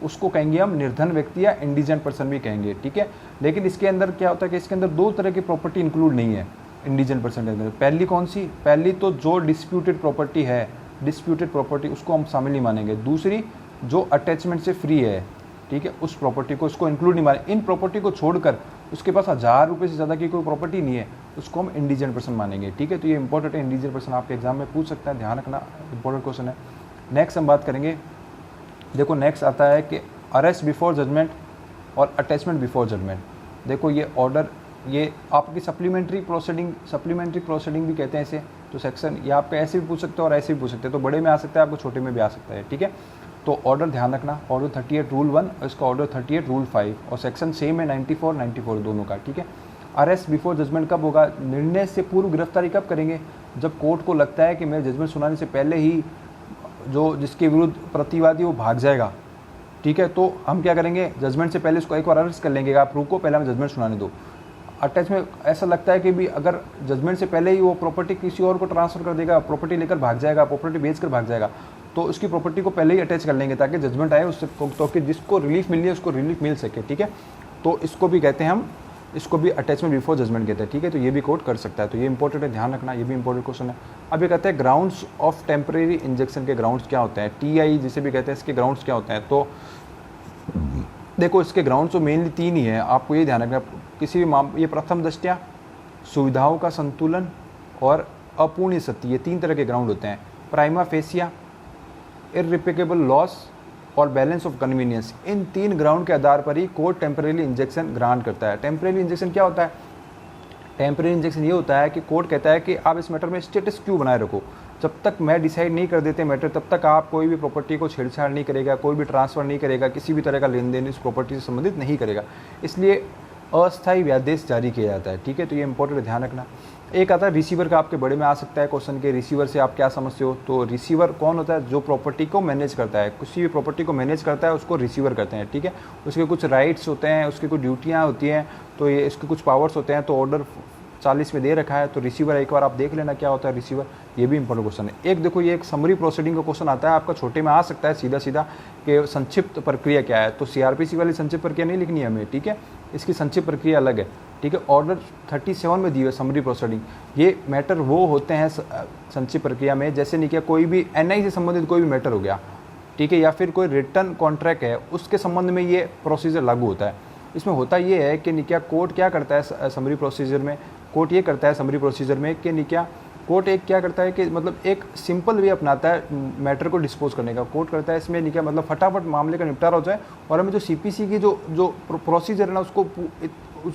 उसको कहेंगे हम निर्धन व्यक्ति या इंडिजेंट पर्सन भी कहेंगे, ठीक है। लेकिन इसके अंदर क्या होता है कि इसके अंदर 2 तरह की प्रॉपर्टी इंक्लूड नहीं है इंडिजेंट पर्सन के अंदर। पहली कौन सी, पहली तो जो डिस्प्यूटेड प्रॉपर्टी है, डिस्प्यूटेड प्रॉपर्टी उसको हम शामिल नहीं मानेंगे। दूसरी जो अटैचमेंट से फ्री है, ठीक है, उस प्रॉपर्टी को उसको इंक्लूड नहीं मानेंगे। इन प्रॉपर्टी को छोड़कर उसके पास 1000 रुपये से ज़्यादा की कोई प्रॉपर्टी नहीं है, उसको हम इंडिजेंट पर्सन मानेंगे, ठीक है। तो ये इंपॉर्टेंट है, इंडिजेंट पर्सन आपके एग्जाम में पूछ सकता है, ध्यान रखना, इंपॉर्टेंट क्वेश्चन है। नेक्स्ट हम बात करेंगे, देखो नेक्स्ट आता है कि अरेस्ट बिफोर जजमेंट और अटैचमेंट बिफोर जजमेंट। देखो ये ऑर्डर, ये आपकी सप्लीमेंट्री प्रोसीडिंग भी कहते हैं इसे। तो सेक्शन ये आपका ऐसे भी पूछ सकते हो और ऐसे भी पूछ सकते हैं, तो बड़े में आ सकता है, आपको छोटे में भी आ सकता है, ठीक है। तो ऑर्डर ध्यान रखना, ऑर्डर 38 रूल 1 और इसका ऑर्डर 38 रूल 5, और सेक्शन सेम है 94 दोनों का, ठीक है। अरेस्ट बिफोर जजमेंट कब होगा, निर्णय से पूर्व गिरफ्तारी कब करेंगे, जब कोर्ट को लगता है कि मेरे जजमेंट सुनाने से पहले ही जो जिसके विरुद्ध प्रतिवादी वो भाग जाएगा, ठीक है, तो हम क्या करेंगे, जजमेंट से पहले उसको एक बार अरेस्ट कर लेंगे, आप रुको पहले हमें जजमेंट सुनाने दो। अटैच में ऐसा लगता है कि भी अगर जजमेंट से पहले ही वो प्रॉपर्टी किसी और को ट्रांसफर कर देगा, प्रॉपर्टी लेकर भाग जाएगा, प्रॉपर्टी बेचकर भाग जाएगा, तो उसकी प्रॉपर्टी को पहले ही अटैच कर लेंगे ताकि जजमेंट आए उससे, तो कि जिसको रिलीफ मिलनी है उसको रिलीफ मिल सके, ठीक है। तो इसको भी कहते हैं हम, इसको भी अटैचमेंट बिफोर जजमेंट कहते हैं, ठीक है। तो ये भी कोर्ट कर सकता है, तो ये इंपॉर्टेंट है, ध्यान रखना, ये भी इंपॉर्टेंट क्वेश्चन है। अब ये कहते हैं ग्राउंड्स ऑफ टेम्परेरी इंजेक्शन के ग्राउंड्स क्या होते हैं, TI जिसे भी कहते हैं, इसके ग्राउंड्स क्या होते हैं। तो देखो इसके ग्राउंड्स तो मेनली 3 ही है, आपको ये ध्यान रखना, किसी भी ये प्रथम दृष्टया, सुविधाओं का संतुलन और अपूर्णीय सत्य, ये 3 तरह के ग्राउंड होते हैं। प्राइमा फेसिया, इररिपेकेबल लॉस और balance of convenience, in 3 ground के आधार पर ही कोर्ट टेम्परेरी इंजेक्शन ग्रांट करता है। टेम्परेरी इंजेक्शन क्या होता है, टेम्परेरी इंजेक्शन ये होता है कि कोर्ट कहता है कि आप इस मैटर में स्टेटस क्यू बनाए रखो, जब तक मैं डिसाइड नहीं कर देते मैटर तब तक आप कोई भी प्रॉपर्टी को छेड़छाड़ नहीं करेगा, कोई भी ट्रांसफ़र नहीं करेगा, किसी भी तरह का लेन देन इस प्रॉपर्टी से संबंधित नहीं करेगा, इसलिए अस्थायी व्यादेश जारी किया जाता है, ठीक है। तो ये इंपॉर्टेंट ध्यान रखना। एक आता है रिसीवर का, आपके बड़े में आ सकता है क्वेश्चन के, रिसीवर से आप क्या समझते हो। तो रिसीवर कौन होता है, जो प्रॉपर्टी को मैनेज करता है, किसी भी प्रॉपर्टी को मैनेज करता है उसको रिसीवर कहते हैं, ठीक है। उसके कुछ राइट्स होते हैं, उसकी कुछ ड्यूटियाँ होती हैं, तो ये इसके कुछ पावर्स होते हैं। तो ऑर्डर 40 में दे रखा है, तो रिसीवर एक बार आप देख लेना क्या होता है रिसीवर, ये भी इंपॉर्टेंट क्वेश्चन है। एक देखो ये एक समरी प्रोसीडिंग का क्वेश्चन आता है, आपका छोटे में आ सकता है सीधा सीधा कि संक्षिप्त प्रक्रिया क्या है। तो CRPC वाली संक्षिप्त प्रक्रिया नहीं लिखनी है हमें, ठीक है, इसकी संक्षिप्त प्रक्रिया अलग है, ठीक है। ऑर्डर 37 में दी हुई है समरी प्रोसीडिंग, ये मैटर वो होते हैं संक्षिप्त प्रक्रिया में, जैसे नहीं क्या कोई भी NI से संबंधित कोई भी मैटर हो गया, ठीक है, या फिर कोई रिटर्न कॉन्ट्रैक्ट है उसके संबंध में ये प्रोसीजर लागू होता है। इसमें होता ये है कि क्या कोर्ट क्या करता है समरी प्रोसीजर में, कोर्ट ये करता है समरी प्रोसीजर में कि क्या कोर्ट एक क्या करता है कि मतलब एक सिंपल वे अपनाता है मैटर को डिस्पोज करने का। कोर्ट करता है इसमें नहीं क्या मतलब फटाफट मामले का निपटारा हो जाए, और हमें जो CPC की जो प्रोसीजर है ना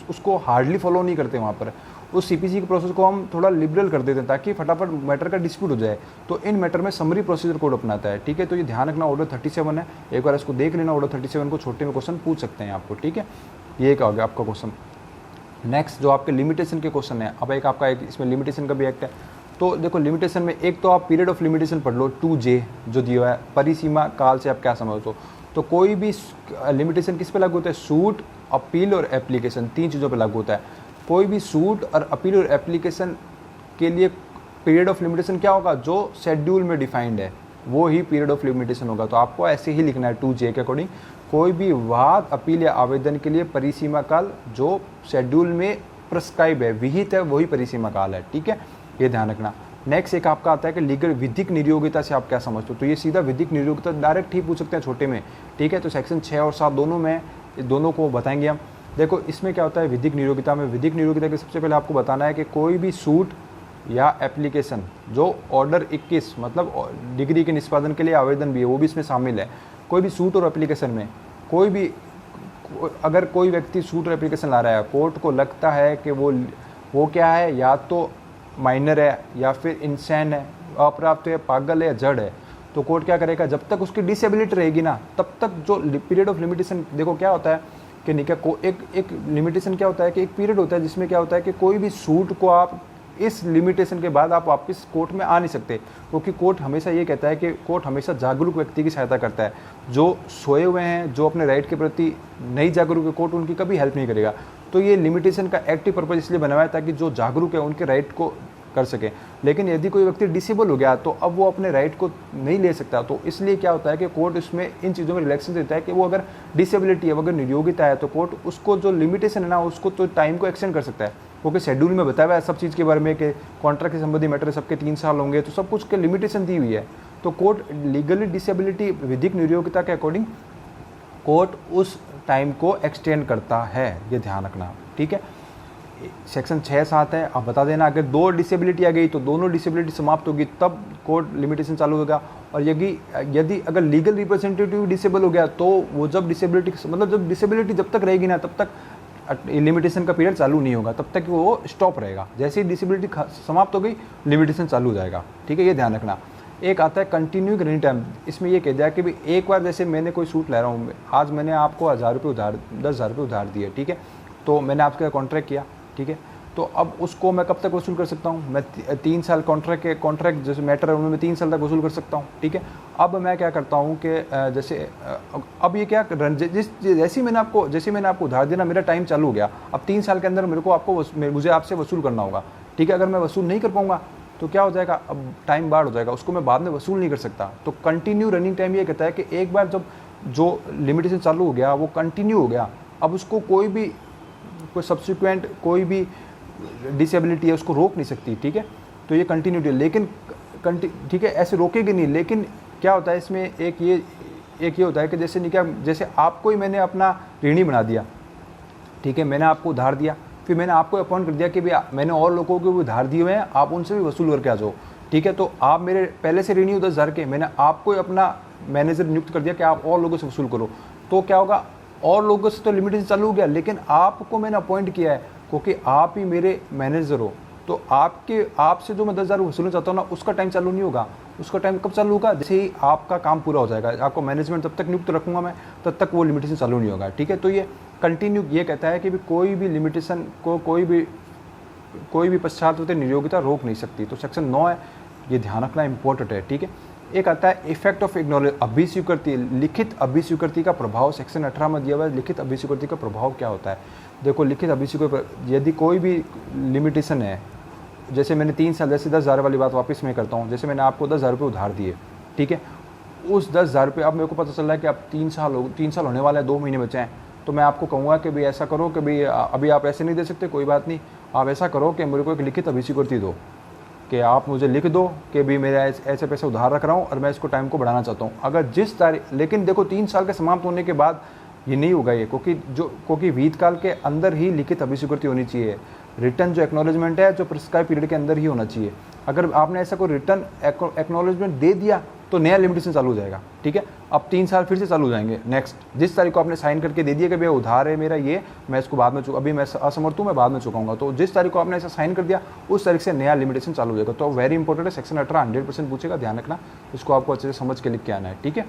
उसको हार्डली फॉलो नहीं करते वहाँ पर, उस CPC के प्रोसेस को हम थोड़ा लिबरल कर देते हैं ताकि फटाफट मैटर का डिस्प्यूट हो जाए। तो इन मैटर में समरी प्रोसीजर कोड अपनाता है, ठीक है। तो ये ध्यान रखना, ऑर्डर 37 है, एक बार इसको देख लेना, ऑर्डर 37 को छोटे में क्वेश्चन पूछ सकते हैं आपको, ठीक है। ये क्या हो गया आपका क्वेश्चन। नेक्स्ट जो आपके लिमिटेशन के क्वेश्चन है, अब एक आपका एक इसमें लिमिटेशन का भी एक्ट है। तो देखो लिमिटेशन में एक तो आप पीरियड ऑफ लिमिटेशन पढ़ लो 2J जो दिया हुआ है, परिसीमा काल से आप क्या समझते हो। तो कोई भी लिमिटेशन किस पे लागू होता है, सूट, अपील और एप्लीकेशन, 3 चीज़ों पे लागू होता है। कोई भी सूट और अपील और एप्लीकेशन के लिए पीरियड ऑफ लिमिटेशन क्या होगा, जो शेड्यूल में डिफाइंड है वो ही पीरियड ऑफ लिमिटेशन होगा। तो आपको ऐसे ही लिखना है 2J के अकॉर्डिंग, कोई भी वाद, अपील या आवेदन के लिए परिसीमा काल जो शेड्यूल में प्रिस्क्राइब है, विहित है, वही परिसीमा काल है, ठीक है, ये ध्यान रखना। नेक्स्ट एक आपका आता है कि लीगल विधिक नियोगिता से आप क्या समझते हो, तो ये सीधा विधिक नियोगिता डायरेक्ट ही पूछ सकते हैं छोटे में, ठीक है। तो सेक्शन 6 और 7 दोनों में, दोनों को बताएंगे हम। देखो इसमें क्या होता है विधिक नियोगिता में, विधिक नियोगिता के सबसे पहले आपको बताना है कि कोई भी सूट या एप्लीकेशन जो ऑर्डर 21 मतलब डिग्री के निष्पादन के लिए आवेदन भी है वो भी इसमें शामिल है। कोई भी सूट और एप्लीकेशन में कोई भी, अगर कोई व्यक्ति सूट और एप्लीकेशन ला रहा है, कोर्ट को लगता है कि वो क्या है, या तो माइनर है या फिर इंसान है, अप्राप्त है, पागल है या जड़ है, तो कोर्ट क्या करेगा, जब तक उसकी डिसेबिलिटी रहेगी ना तब तक जो पीरियड ऑफ लिमिटेशन, देखो क्या होता है कि निका को एक लिमिटेशन क्या होता है कि एक पीरियड होता है जिसमें क्या होता है कि कोई भी सूट को आप इस लिमिटेशन के बाद आप वापस कोर्ट में आ नहीं सकते, क्योंकि कोर्ट हमेशा ये कहता है कि कोर्ट हमेशा जागरूक व्यक्ति की सहायता करता है। जो सोए हुए हैं, जो अपने राइट के प्रति नहीं जागरूक है, कोर्ट उनकी कभी हेल्प नहीं करेगा। तो ये लिमिटेशन का एक्टिव पर्पज इसलिए बना हुआ है ताकि जो जागरूक है उनके राइट को कर सके। लेकिन यदि कोई व्यक्ति डिसेबल हो गया तो अब वो अपने राइट को नहीं ले सकता, तो इसलिए क्या होता है कि कोर्ट इसमें इन चीज़ों में रिलैक्सेशन देता है कि वो अगर डिसेबिलिटी है, अगर नियोगिता है, तो कोर्ट उसको जो लिमिटेशन है ना उसको तो टाइम को एक्सटेंड कर सकता है, क्योंकि शेड्यूल में बताया हुआ है सब चीज़ के बारे में कि कॉन्ट्रैक्ट के संबंधी मैटर सबके 3 साल होंगे, तो सब कुछ के लिमिटेशन दी हुई है। तो कोर्ट लीगली डिसेबिलिटी विधिक नियोगिता के अकॉर्डिंग कोर्ट उस टाइम को एक्सटेंड करता है, ये ध्यान रखना, ठीक है। सेक्शन 6-7 है, अब बता देना अगर 2 डिसेबिलिटी आ गई तो दोनों डिसेबिलिटी समाप्त होगी तब कोर्ट लिमिटेशन चालू होगा। और यदि अगर लीगल रिप्रेजेंटेटिव डिसेबल हो गया तो वो जब डिसेबिलिटी जब तक रहेगी ना तब तक लिमिटेशन का पीरियड चालू नहीं होगा, तब तक वो स्टॉप रहेगा। जैसे ही डिसेबिलिटी समाप्त हो गई लिमिटेशन चालू हो जाएगा, ठीक है, ये ध्यान रखना। एक आता है कंटिन्यूइंग रनिंग टाइम, इसमें ये कह दिया कि भाई एक बार जैसे मैंने कोई सूट ले रहा हूँ, आज मैंने आपको 1000 रुपये उधार 10,000 रुपये उधार दिए, ठीक है, तो मैंने आपके कॉन्ट्रैक्ट किया, ठीक है, तो अब उसको मैं कब तक वसूल कर सकता हूँ, मैं 3 साल कॉन्ट्रैक्ट जैसे मैटर है उनमें मैं 3 साल तक वसूल कर सकता हूँ, ठीक है। अब मैं क्या करता हूँ कि जैसे अब ये क्या जैसे मैंने आपको उधार दिया ना, मेरा टाइम चालू हो गया, अब 3 साल के अंदर मुझे आपसे वसूल करना होगा, ठीक है। अगर मैं वसूल नहीं कर पाऊंगा तो क्या हो जाएगा, अब टाइम बाढ़ हो जाएगा, उसको मैं बाद में वसूल नहीं कर सकता। तो कंटिन्यू रनिंग टाइम ये कहता है कि एक बार जब जो लिमिटेशन चालू हो गया वो कंटिन्यू हो गया, अब उसको कोई सब्सिक्वेंट कोई भी डिसेबिलिटी है उसको रोक नहीं सकती, ठीक है। तो ये कंटिन्यूटी है, लेकिन ठीक है ऐसे रोकेगी नहीं। लेकिन क्या होता है इसमें एक ये होता है कि जैसे आपको ही मैंने अपना ऋणी बना दिया, ठीक है, मैंने आपको उधार दिया, फिर मैंने आपको अपॉइंट कर दिया कि भाई मैंने और लोगों को भी उधार दिए हुए हैं, आप उनसे भी वसूल करके आ जाओ, ठीक है। तो आप मेरे पहले से ऋणी हो 10,000 के, मैंने आपको ही अपना मैनेजर नियुक्त कर दिया कि आप और लोगों से वसूल करो, तो क्या होगा, और लोगों से तो लिमिटेशन चालू हो गया, लेकिन आपको मैंने अपॉइंट किया है क्योंकि आप ही मेरे मैनेजर हो, तो आपसे जो मैं 10,000 वसूलना चाहता हूँ ना उसका टाइम चालू नहीं होगा। उसका टाइम कब चालू होगा, जैसे ही आपका काम पूरा हो जाएगा, आपको मैनेजमेंट तब तक नियुक्त रखूंगा मैं, तब तक वो लिमिटेशन चालू नहीं होगा, ठीक है। तो ये कंटिन्यू ये कहता है कि भी कोई भी लिमिटेशन को कोई भी पश्चात नियोगिता रोक नहीं सकती। तो सेक्शन 9 है, ये ध्यान रखना इंपॉर्टेंट है, ठीक है। एक आता है इफेक्ट ऑफ एक्नॉलेज, अभिस्वीकृति, लिखित अभिस्वीकृति का प्रभाव, सेक्शन 18 में दिया हुआ है। लिखित अभिस्वीकृति का प्रभाव क्या होता है, देखो लिखित अभिस्वीकृति, यदि कोई भी लिमिटेशन है, जैसे मैंने 3 साल, जैसे 10,000 वाली बात वापस मैं करता हूँ, जैसे मैंने आपको 10,000 रुपये उधार दिए, ठीक है, उस 10,000 रुपये अब मेरे को पता चल रहा है कि अब 3 साल होने वाला है, 2 महीने बचे हैं, तो मैं आपको कहूँगा कि भाई ऐसा करो कि भाई अभी आप ऐसे नहीं दे सकते, कोई बात नहीं, आप ऐसा करो कि मेरे को एक लिखित अभिस्वीकृति दो, कि आप मुझे लिख दो कि भी मेरा ऐसे पैसे उधार रख रहा हूँ और मैं इसको टाइम को बढ़ाना चाहता हूँ। अगर जिस तारीख, लेकिन देखो 3 साल के समाप्त होने के बाद ये नहीं होगा ये, क्योंकि विहित काल के अंदर ही लिखित अभिस्वीकृति होनी चाहिए। रिटर्न जो एक्नॉलेजमेंट है जो प्रिस्क्राइब पीरियड के अंदर ही होना चाहिए। अगर आपने ऐसा कोई रिटर्न एक्नॉलेजमेंट दे दिया तो नया लिमिटेशन चालू हो जाएगा, ठीक है। अब 3 साल फिर से चालू हो जाएंगे। नेक्स्ट जिस तारीख को आपने साइन करके दे दिया कि भैया उधार है मेरा ये, मैं इसको बाद में अभी मैं असमर्थ हूँ, मैं बाद में चुकाऊंगा, तो जिस तारीख को आपने ऐसा साइन कर दिया उस तारीख से नया लिमिटेशन चालू हो जाएगा। तो वेरी इंपॉर्टेंट है, सेक्शन 18 100% पूछेगा, ध्यान रखना, इसको आपको अच्छे से समझ के लिख के आना है, ठीक है।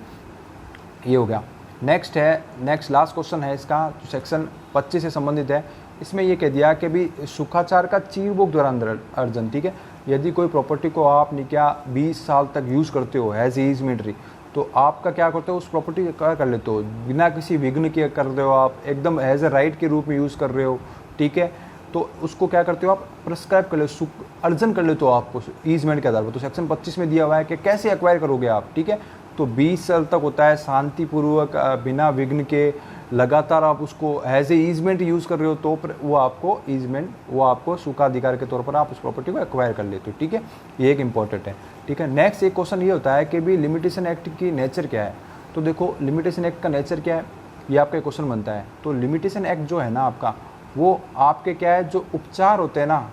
ये हो गया। नेक्स्ट लास्ट क्वेश्चन है इसका, जो सेक्शन 25 से संबंधित है। इसमें ये कह दिया कि भी सुखाचार का चीरबोक द्वारा अर्जन, ठीक है। यदि कोई प्रॉपर्टी को आप क्या 20 साल तक यूज़ करते हो एज ईजमेंटरी, तो आपका क्या करते हो, उस प्रॉपर्टी का कर लेते हो बिना किसी विघ्न के कर रहे हो, आप एकदम एज ए राइट के रूप में यूज़ कर रहे हो, ठीक है। तो उसको क्या करते हो आप, प्रिस्क्राइब कर लेते हो, अर्जन कर लेते हो आपको ईजमेंट के आधार पर। तो सेक्शन 25 में दिया हुआ है कि कैसे एक्वायर करोगे आप, ठीक है। तो 20 साल तक होता है शांतिपूर्वक बिना विघ्न के, लगातार आप उसको एज ए ईजमेंट यूज़ कर रहे हो तो वो आपको सूखाधिकार के तौर पर आप उस प्रॉपर्टी को एक्वायर कर लेते हो, ठीक है। ये एक इंपॉर्टेंट है, ठीक है। नेक्स्ट एक क्वेश्चन ये होता है कि भी लिमिटेशन एक्ट की नेचर क्या है। तो देखो लिमिटेशन एक्ट का नेचर क्या है, ये आपका क्वेश्चन बनता है। तो लिमिटेशन एक्ट जो है ना आपका, वो आपके क्या है, जो उपचार होते हैं ना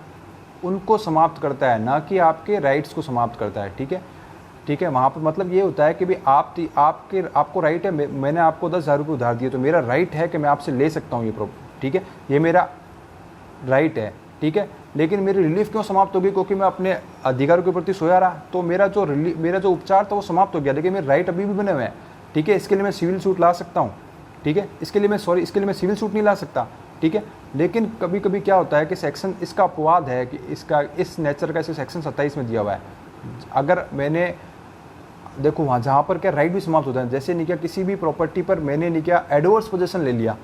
उनको समाप्त करता है, ना कि आपके राइट्स को समाप्त करता है, ठीक है। ठीक है, वहाँ पर मतलब ये होता है कि भाई आपको राइट है, मैंने आपको 10,000 रुपये उधार दिए तो मेरा राइट है कि मैं आपसे ले सकता हूँ ये प्रॉपर्टी, ठीक है, ये मेरा राइट है, ठीक है। लेकिन मेरी रिलीफ क्यों समाप्त हो गई, क्योंकि मैं अपने अधिकारों के प्रति सोया रहा, तो मेरा जो उपचार था वो समाप्त हो गया, लेकिन मेरे राइट अभी भी बने हुए हैं, ठीक है। इसके लिए मैं सिविल सूट ला सकता हूँ, ठीक है। इसके लिए मैं सिविल सूट नहीं ला सकता, ठीक है। लेकिन कभी कभी क्या होता है कि सेक्शन, इसका अपवाद है कि इस नेचर का सेक्शन 27 में दिया हुआ है। अगर मैंने देखो वहाँ जहाँ पर क्या राइट भी समाप्त होता है, जैसे नहीं क्या किसी भी प्रॉपर्टी पर मैंने नहीं क्या एडवर्स पोजीशन ले लिया,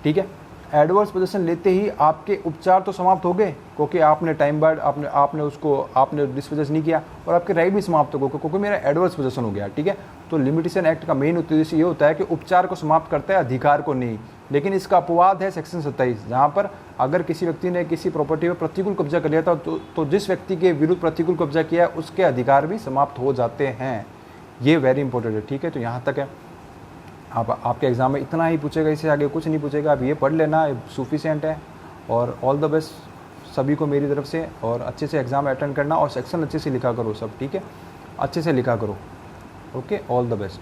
ठीक है। एडवर्स पोजीशन लेते ही आपके उपचार तो समाप्त हो गए, क्योंकि आपने टाइम बाद आपने डिस्पोजेस नहीं किया, और आपके राइट भी समाप्त हो गए क्योंकि मेरा एडवर्स पोजीशन हो गया, ठीक है। तो लिमिटेशन एक्ट का मेन उद्देश्य ये होता है कि उपचार को समाप्त करता है, अधिकार को नहीं। लेकिन इसका अपवाद है सेक्शन 27, जहाँ पर अगर किसी व्यक्ति ने किसी प्रॉपर्टी पर प्रतिकूल कब्जा कर लिया था तो जिस व्यक्ति के विरुद्ध प्रतिकूल कब्जा किया है उसके अधिकार भी समाप्त हो जाते हैं। ये वेरी इंपॉर्टेंट है, ठीक है। तो यहाँ तक है, आपके एग्जाम में इतना ही पूछेगा, इससे आगे कुछ नहीं पूछेगा। अब ये पढ़ लेना सफिशिएंट है, और ऑल द बेस्ट सभी को मेरी तरफ से, और अच्छे से एग्जाम अटेंड करना और सेक्शन अच्छे से लिखा करो सब, ठीक है, अच्छे से लिखा करो। Okay, all the best.